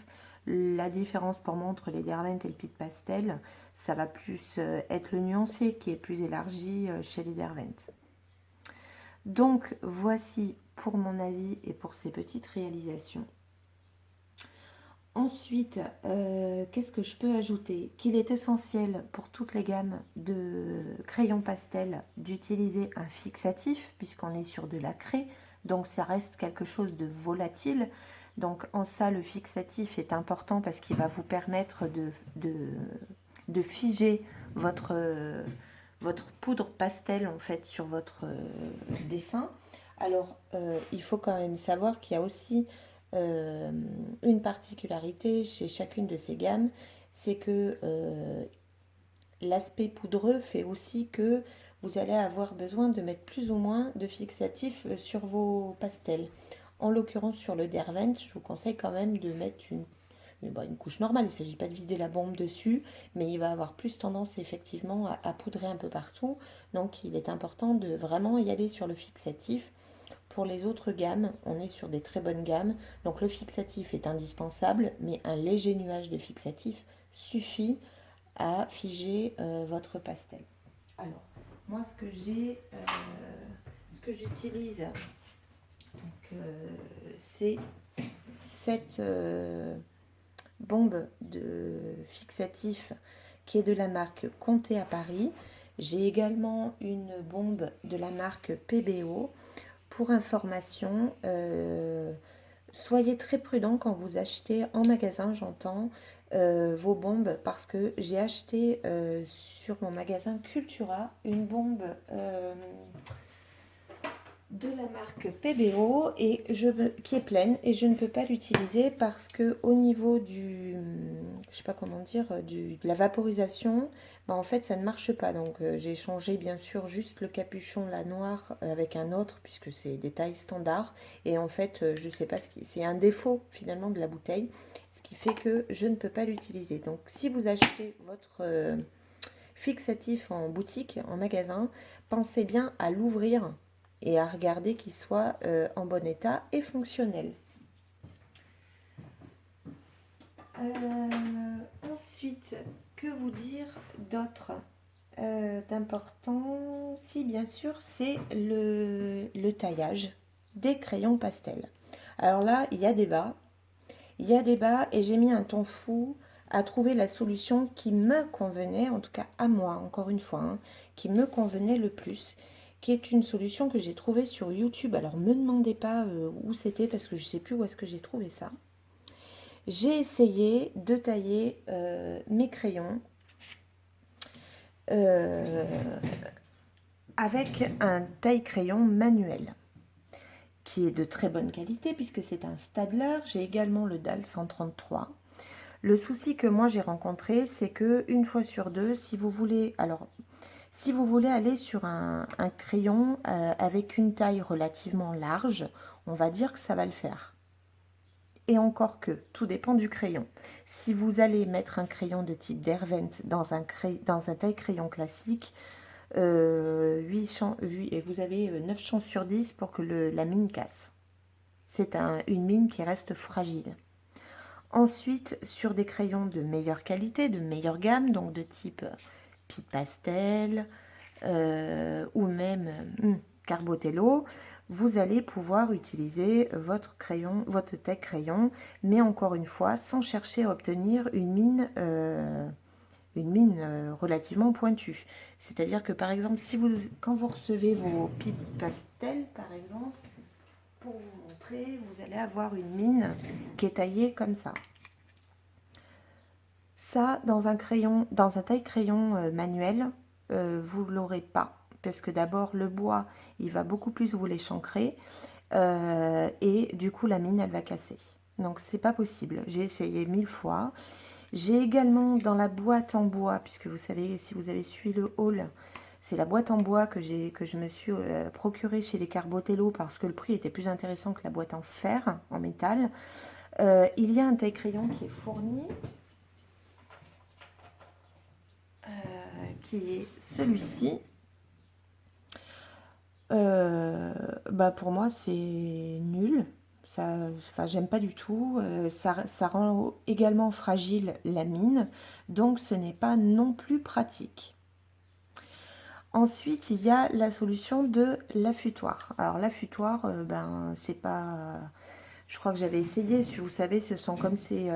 La différence pour moi entre les Derwent et le Pitt Pastel, ça va plus être le nuancier qui est plus élargi chez les Derwent. Donc voici pour mon avis et pour ces petites réalisations. Ensuite, qu'est-ce que je peux ajouter? Qu'il est essentiel pour toutes les gammes de crayons pastel d'utiliser un fixatif, puisqu'on est sur de la craie, donc ça reste quelque chose de volatile. Donc en ça, le fixatif est important parce qu'il va vous permettre de figer votre poudre pastel en fait sur votre dessin. Alors, il faut quand même savoir qu'il y a aussi une particularité chez chacune de ces gammes, c'est que l'aspect poudreux fait aussi que vous allez avoir besoin de mettre plus ou moins de fixatif sur vos pastels. En l'occurrence, sur le Derwent, je vous conseille quand même de mettre une couche normale. Il ne s'agit pas de vider la bombe dessus, mais il va avoir plus tendance effectivement à poudrer un peu partout. Donc, il est important de vraiment y aller sur le fixatif. Pour les autres gammes, on est sur des très bonnes gammes. Donc le fixatif est indispensable, mais un léger nuage de fixatif suffit à figer votre pastel. Alors, moi ce que j'utilise, c'est cette bombe de fixatif qui est de la marque Comté à Paris. J'ai également une bombe de la marque PBO. Pour information, soyez très prudent quand vous achetez en magasin, j'entends, vos bombes, parce que j'ai acheté sur mon magasin Cultura une bombe de la marque PBO qui est pleine, et je ne peux pas l'utiliser parce que au niveau je sais pas comment dire, de la vaporisation, bah, en fait ça ne marche pas. Donc j'ai changé bien sûr juste le capuchon là noir avec un autre puisque c'est des tailles standards. Et en fait je sais pas c'est un défaut finalement de la bouteille, ce qui fait que je ne peux pas l'utiliser. Donc si vous achetez votre fixatif en boutique, en magasin, pensez bien à l'ouvrir et à regarder qu'il soit en bon état et fonctionnel. Ensuite, que vous dire d'autre d'important? Si, bien sûr, c'est le taillage des crayons pastel. Alors là, il y a débat. Il y a débat et j'ai mis un temps fou à trouver la solution qui me convenait, en tout cas à moi, encore une fois, hein, qui me convenait le plus, qui est une solution que j'ai trouvée sur YouTube. Alors, ne me demandez pas où c'était parce que je ne sais plus où est-ce que j'ai trouvé ça. J'ai essayé de tailler mes crayons euh, avec un taille-crayon manuel qui est de très bonne qualité puisque c'est un Staedtler. J'ai également le DAL 133. Le souci que moi j'ai rencontré, c'est que une fois sur deux, si vous voulez aller sur un crayon avec une taille relativement large, on va dire que ça va le faire. Et encore que, tout dépend du crayon. Si vous allez mettre un crayon de type Derwent dans un taille-crayon classique, 8 champs, et vous avez 9 chances sur 10 pour que la mine casse. C'est une mine qui reste fragile. Ensuite, sur des crayons de meilleure qualité, de meilleure gamme, donc de type Pitt Pastel ou même Carbotello, vous allez pouvoir utiliser votre taille crayon, mais encore une fois, sans chercher à obtenir une mine relativement pointue. C'est-à-dire que par exemple, quand vous recevez vos Pitt Pastel, par exemple, pour vous montrer, vous allez avoir une mine qui est taillée comme ça. Ça, dans un taille-crayon manuel, vous ne l'aurez pas. Parce que d'abord, le bois, il va beaucoup plus vous l'échancrer. Et du coup, la mine, elle va casser. Donc, c'est pas possible. J'ai essayé 1000 fois. J'ai également dans la boîte en bois, puisque vous savez, si vous avez suivi le haul, c'est la boîte en bois que je me suis procurée chez les Carbotello parce que le prix était plus intéressant que la boîte en fer, en métal. Il y a un taille-crayon qui est fourni, qui est celui-ci. Bah pour moi, c'est nul. J'aime pas du tout. Ça rend également fragile la mine, donc ce n'est pas non plus pratique. Ensuite, il y a la solution de l'affûtoir. Alors l'affûtoir, c'est pas... Je crois que j'avais essayé, si vous savez, ce sont comme ces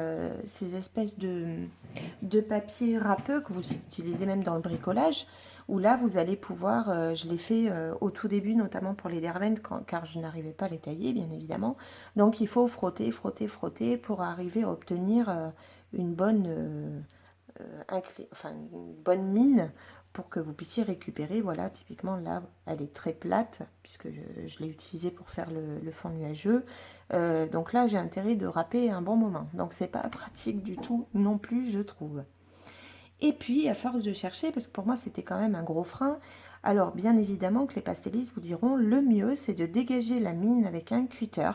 espèces de papier râpeux que vous utilisez même dans le bricolage, où là, vous allez pouvoir, je l'ai fait au tout début, notamment pour les Derwent, car je n'arrivais pas à les tailler, bien évidemment. Donc, il faut frotter, frotter, frotter pour arriver à obtenir une bonne une bonne mine pour que vous puissiez récupérer. Voilà, typiquement là, elle est très plate puisque je l'ai utilisée pour faire le fond nuageux. Donc là, j'ai intérêt de râper un bon moment. Donc c'est pas pratique du tout non plus, je trouve. Et puis, à force de chercher, parce que pour moi, c'était quand même un gros frein, alors bien évidemment que les pastellistes vous diront, le mieux, c'est de dégager la mine avec un cutter.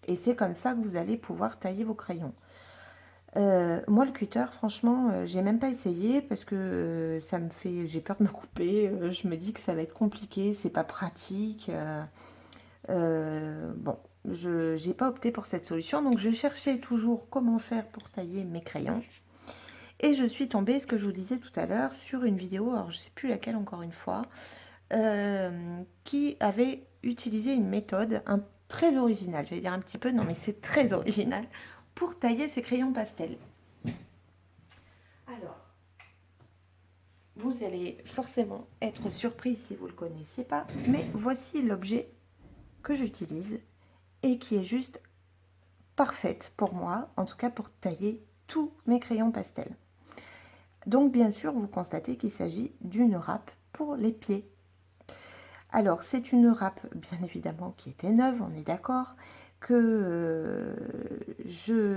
Et c'est comme ça que vous allez pouvoir tailler vos crayons. Moi, le cutter, franchement, j'ai même pas essayé parce que j'ai peur de me couper. Je me dis que ça va être compliqué, c'est pas pratique. Bon, j'ai pas opté pour cette solution, donc je cherchais toujours comment faire pour tailler mes crayons. Et je suis tombée, ce que je vous disais tout à l'heure, sur une vidéo, alors je sais plus laquelle encore une fois, qui avait utilisé une méthode très originale. Je vais dire un petit peu, non mais c'est très original, pour tailler ses crayons pastel. Alors, vous allez forcément être surpris si vous ne le connaissiez pas, mais voici l'objet que j'utilise et qui est juste parfaite pour moi, en tout cas pour tailler tous mes crayons pastel. Donc bien sûr, vous constatez qu'il s'agit d'une râpe pour les pieds. Alors, c'est une râpe, bien évidemment, qui était neuve, on est d'accord, que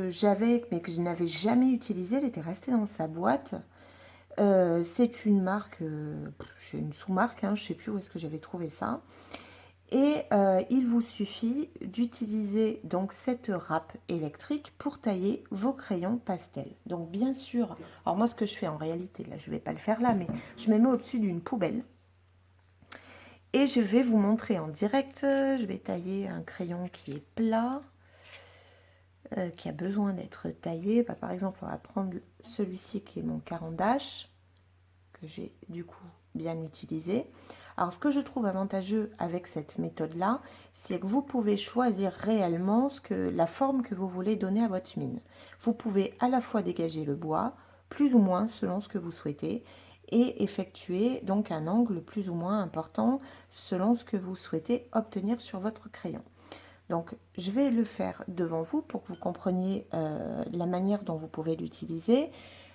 j'avais, mais que je n'avais jamais utilisée. Elle était restée dans sa boîte. C'est une marque, j'ai une sous-marque, hein, je ne sais plus où est-ce que j'avais trouvé ça. Et il vous suffit d'utiliser donc cette râpe électrique pour tailler vos crayons pastel. Donc bien sûr, alors moi ce que je fais en réalité, là je ne vais pas le faire là, mais je me mets au-dessus d'une poubelle. Et je vais vous montrer en direct, je vais tailler un crayon qui est plat, qui a besoin d'être taillé. Bah, par exemple, on va prendre celui-ci qui est mon carandache, que j'ai du coup bien utilisé. Alors, ce que je trouve avantageux avec cette méthode-là, c'est que vous pouvez choisir réellement la forme que vous voulez donner à votre mine. Vous pouvez à la fois dégager le bois, plus ou moins selon ce que vous souhaitez, et effectuer donc un angle plus ou moins important selon ce que vous souhaitez obtenir sur votre crayon. Donc, je vais le faire devant vous pour que vous compreniez la manière dont vous pouvez l'utiliser.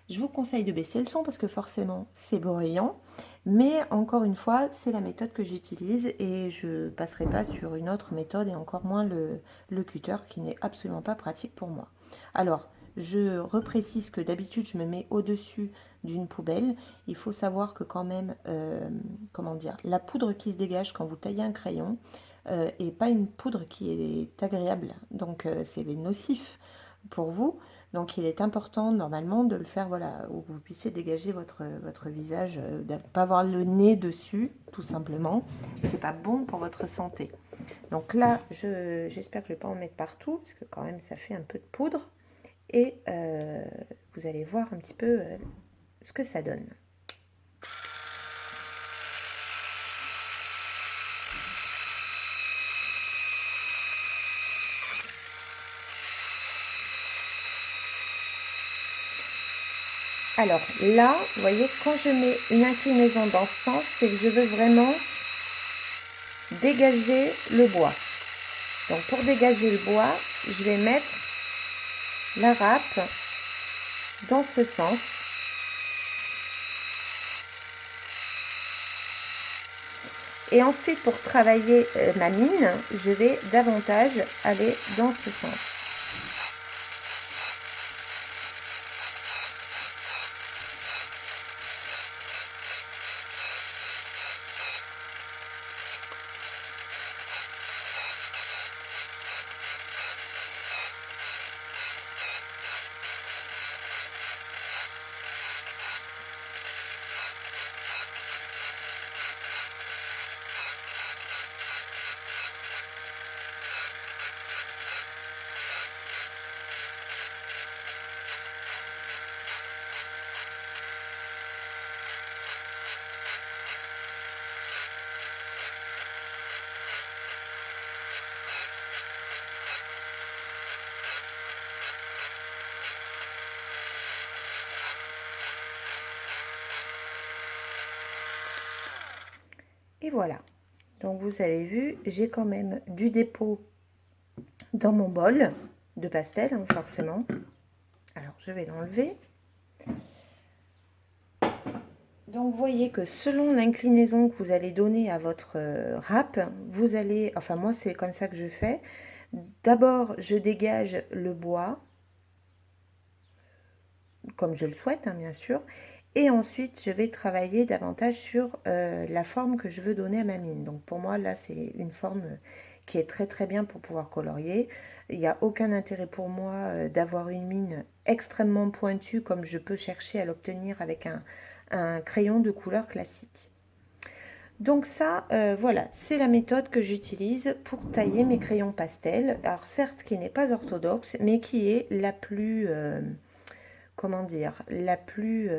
Je vous conseille de baisser le son parce que forcément, c'est bruyant. Mais encore une fois, c'est la méthode que j'utilise et je ne passerai pas sur une autre méthode et encore moins le cutter qui n'est absolument pas pratique pour moi. Alors, je reprécise que d'habitude, je me mets au-dessus d'une poubelle. Il faut savoir que quand même, comment dire, la poudre qui se dégage quand vous taillez un crayon, et pas une poudre qui est agréable, donc c'est nocif pour vous. Donc il est important normalement de le faire, voilà, où vous puissiez dégager votre visage, de ne pas avoir le nez dessus, tout simplement. C'est pas bon pour votre santé. Donc là, j'espère que je ne vais pas en mettre partout, parce que quand même ça fait un peu de poudre. Et vous allez voir un petit peu ce que ça donne. Alors là, vous voyez, quand je mets une inclinaison dans ce sens, c'est que je veux vraiment dégager le bois. Donc pour dégager le bois, je vais mettre la râpe dans ce sens. Et ensuite, pour travailler ma mine, je vais davantage aller dans ce sens. Et voilà. Donc vous avez vu, j'ai quand même du dépôt dans mon bol de pastel, hein, forcément. Alors je vais l'enlever. Donc vous voyez que selon l'inclinaison que vous allez donner à votre râpe, vous allez, enfin moi c'est comme ça que je fais. D'abord je dégage le bois, comme je le souhaite, hein, bien sûr. Et ensuite, je vais travailler davantage sur la forme que je veux donner à ma mine. Donc pour moi, là, c'est une forme qui est très très bien pour pouvoir colorier. Il n'y a aucun intérêt pour moi d'avoir une mine extrêmement pointue comme je peux chercher à l'obtenir avec un crayon de couleur classique. Donc ça, voilà, c'est la méthode que j'utilise pour tailler mes crayons pastels. Alors certes, qui n'est pas orthodoxe, mais qui est la plus... comment dire, la plus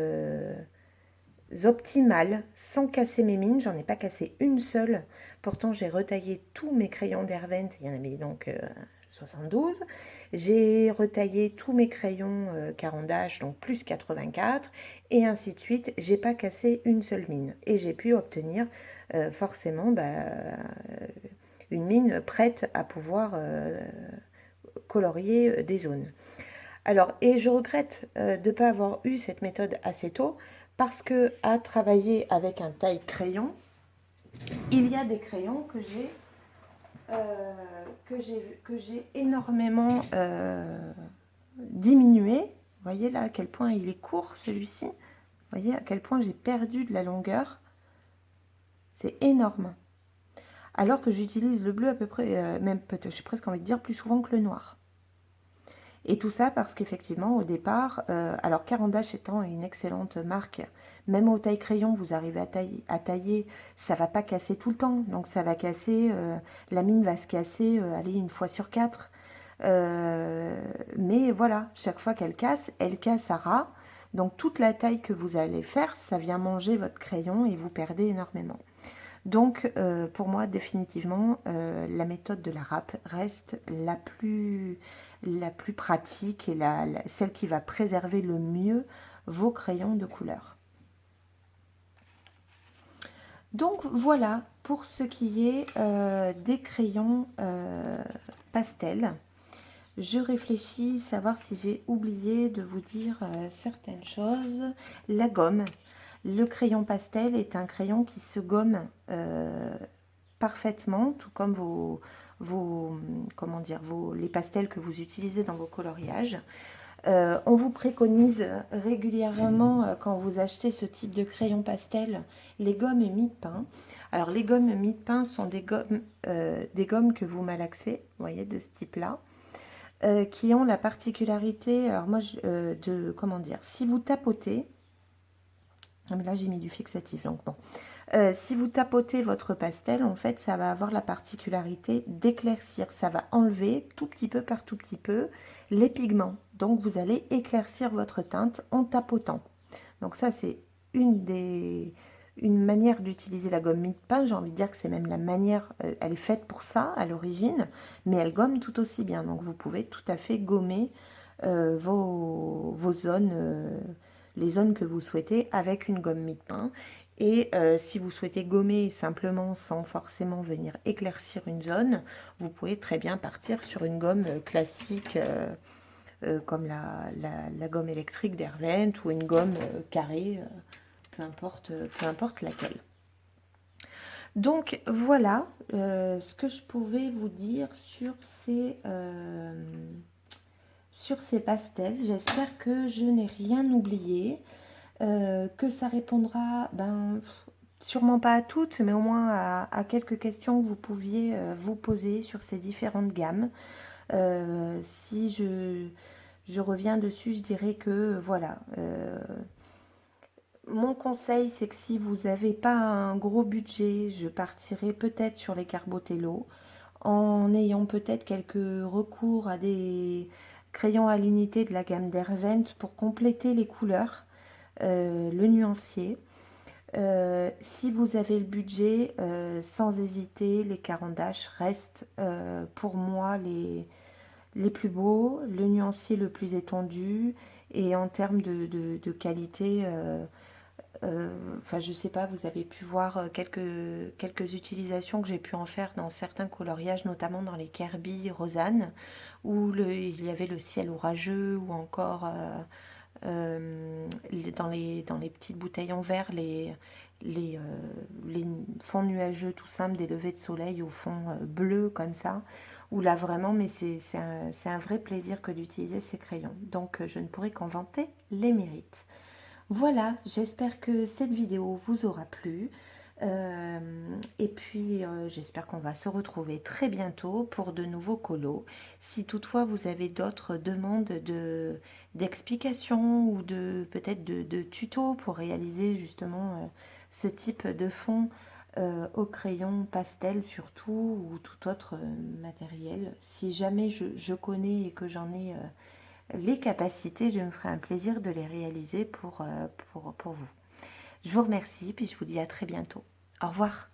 optimale, sans casser mes mines. J'en ai pas cassé une seule. Pourtant, j'ai retaillé tous mes crayons d'Hervent. Il y en avait donc 72. J'ai retaillé tous mes crayons Caran-d'Ache, donc plus 84. Et ainsi de suite. J'ai pas cassé une seule mine. Et j'ai pu obtenir forcément une mine prête à pouvoir colorier des zones. Alors, et je regrette de ne pas avoir eu cette méthode assez tôt, parce que à travailler avec un taille-crayon, il y a des crayons que j'ai que j'ai énormément diminué. Vous voyez là à quel point il est court celui-ci. Vous voyez à quel point j'ai perdu de la longueur. C'est énorme. Alors que j'utilise le bleu à peu près, même peut-être, j'ai presque envie de dire, plus souvent que le noir. Et tout ça parce qu'effectivement, au départ, alors Caran d'Ache étant une excellente marque, même au taille crayon, vous arrivez à tailler, ça va pas casser tout le temps. Donc ça va casser, la mine va se casser, allez, une fois sur 4. Mais voilà, chaque fois qu'elle casse à ras. Donc toute la taille que vous allez faire, ça vient manger votre crayon et vous perdez énormément. Donc, pour moi, définitivement, la méthode de la râpe reste la plus pratique et celle qui va préserver le mieux vos crayons de couleur. Donc, voilà pour ce qui est des crayons pastel. Je réfléchis, savoir si j'ai oublié de vous dire certaines choses. La gomme. Le crayon pastel est un crayon qui se gomme parfaitement, tout comme les pastels que vous utilisez dans vos coloriages. On vous préconise régulièrement, quand vous achetez ce type de crayon pastel, les gommes mie-de-pain. Alors, les gommes mie-de-pain sont des gommes que vous malaxez, vous voyez, de ce type-là. Qui ont la particularité, alors moi, comment dire, si vous tapotez, ah, mais là j'ai mis du fixatif, donc bon, si vous tapotez votre pastel, en fait, ça va avoir la particularité d'éclaircir, ça va enlever tout petit peu par tout petit peu les pigments, donc vous allez éclaircir votre teinte en tapotant. Donc ça, c'est une manière d'utiliser la gomme mie-de-pain. J'ai envie de dire que c'est même la manière, elle est faite pour ça à l'origine, mais elle gomme tout aussi bien. Donc vous pouvez tout à fait gommer vos zones, les zones que vous souhaitez avec une gomme mie-de-pain. Et si vous souhaitez gommer simplement sans forcément venir éclaircir une zone, vous pouvez très bien partir sur une gomme classique comme la gomme électrique d'Hervent ou une gomme carrée, peu importe laquelle. Donc voilà ce que je pouvais vous dire sur ces pastels. J'espère que je n'ai rien oublié, que ça répondra, sûrement pas à toutes, mais au moins à quelques questions que vous pouviez vous poser sur ces différentes gammes. Si je reviens dessus, je dirais que voilà, mon conseil, c'est que si vous n'avez pas un gros budget, je partirai peut-être sur les Carbotello, en ayant peut-être quelques recours à des crayons à l'unité de la gamme d'Hervent pour compléter les couleurs, le nuancier. Si vous avez le budget, sans hésiter, les Caran d'Ache restent pour moi les plus beaux, le nuancier le plus étendu, et en termes de qualité, enfin je sais pas, vous avez pu voir quelques utilisations que j'ai pu en faire dans certains coloriages, notamment dans les Kirby Rosanne, où il y avait le ciel orageux, ou encore dans les petites bouteilles en verre, les fonds nuageux tout simples, des levées de soleil au fond bleu comme ça, où là vraiment, mais c'est un vrai plaisir que d'utiliser ces crayons. Donc je ne pourrai qu'en vanter les mérites. Voilà, j'espère que cette vidéo vous aura plu. Et puis j'espère qu'on va se retrouver très bientôt pour de nouveaux colos. Si toutefois vous avez d'autres demandes d'explications ou peut-être de tutos pour réaliser justement ce type de fond au crayon pastel surtout, ou tout autre matériel, si jamais je connais et que j'en ai les capacités, je me ferai un plaisir de les réaliser pour vous. Je vous remercie, puis je vous dis à très bientôt. Au revoir.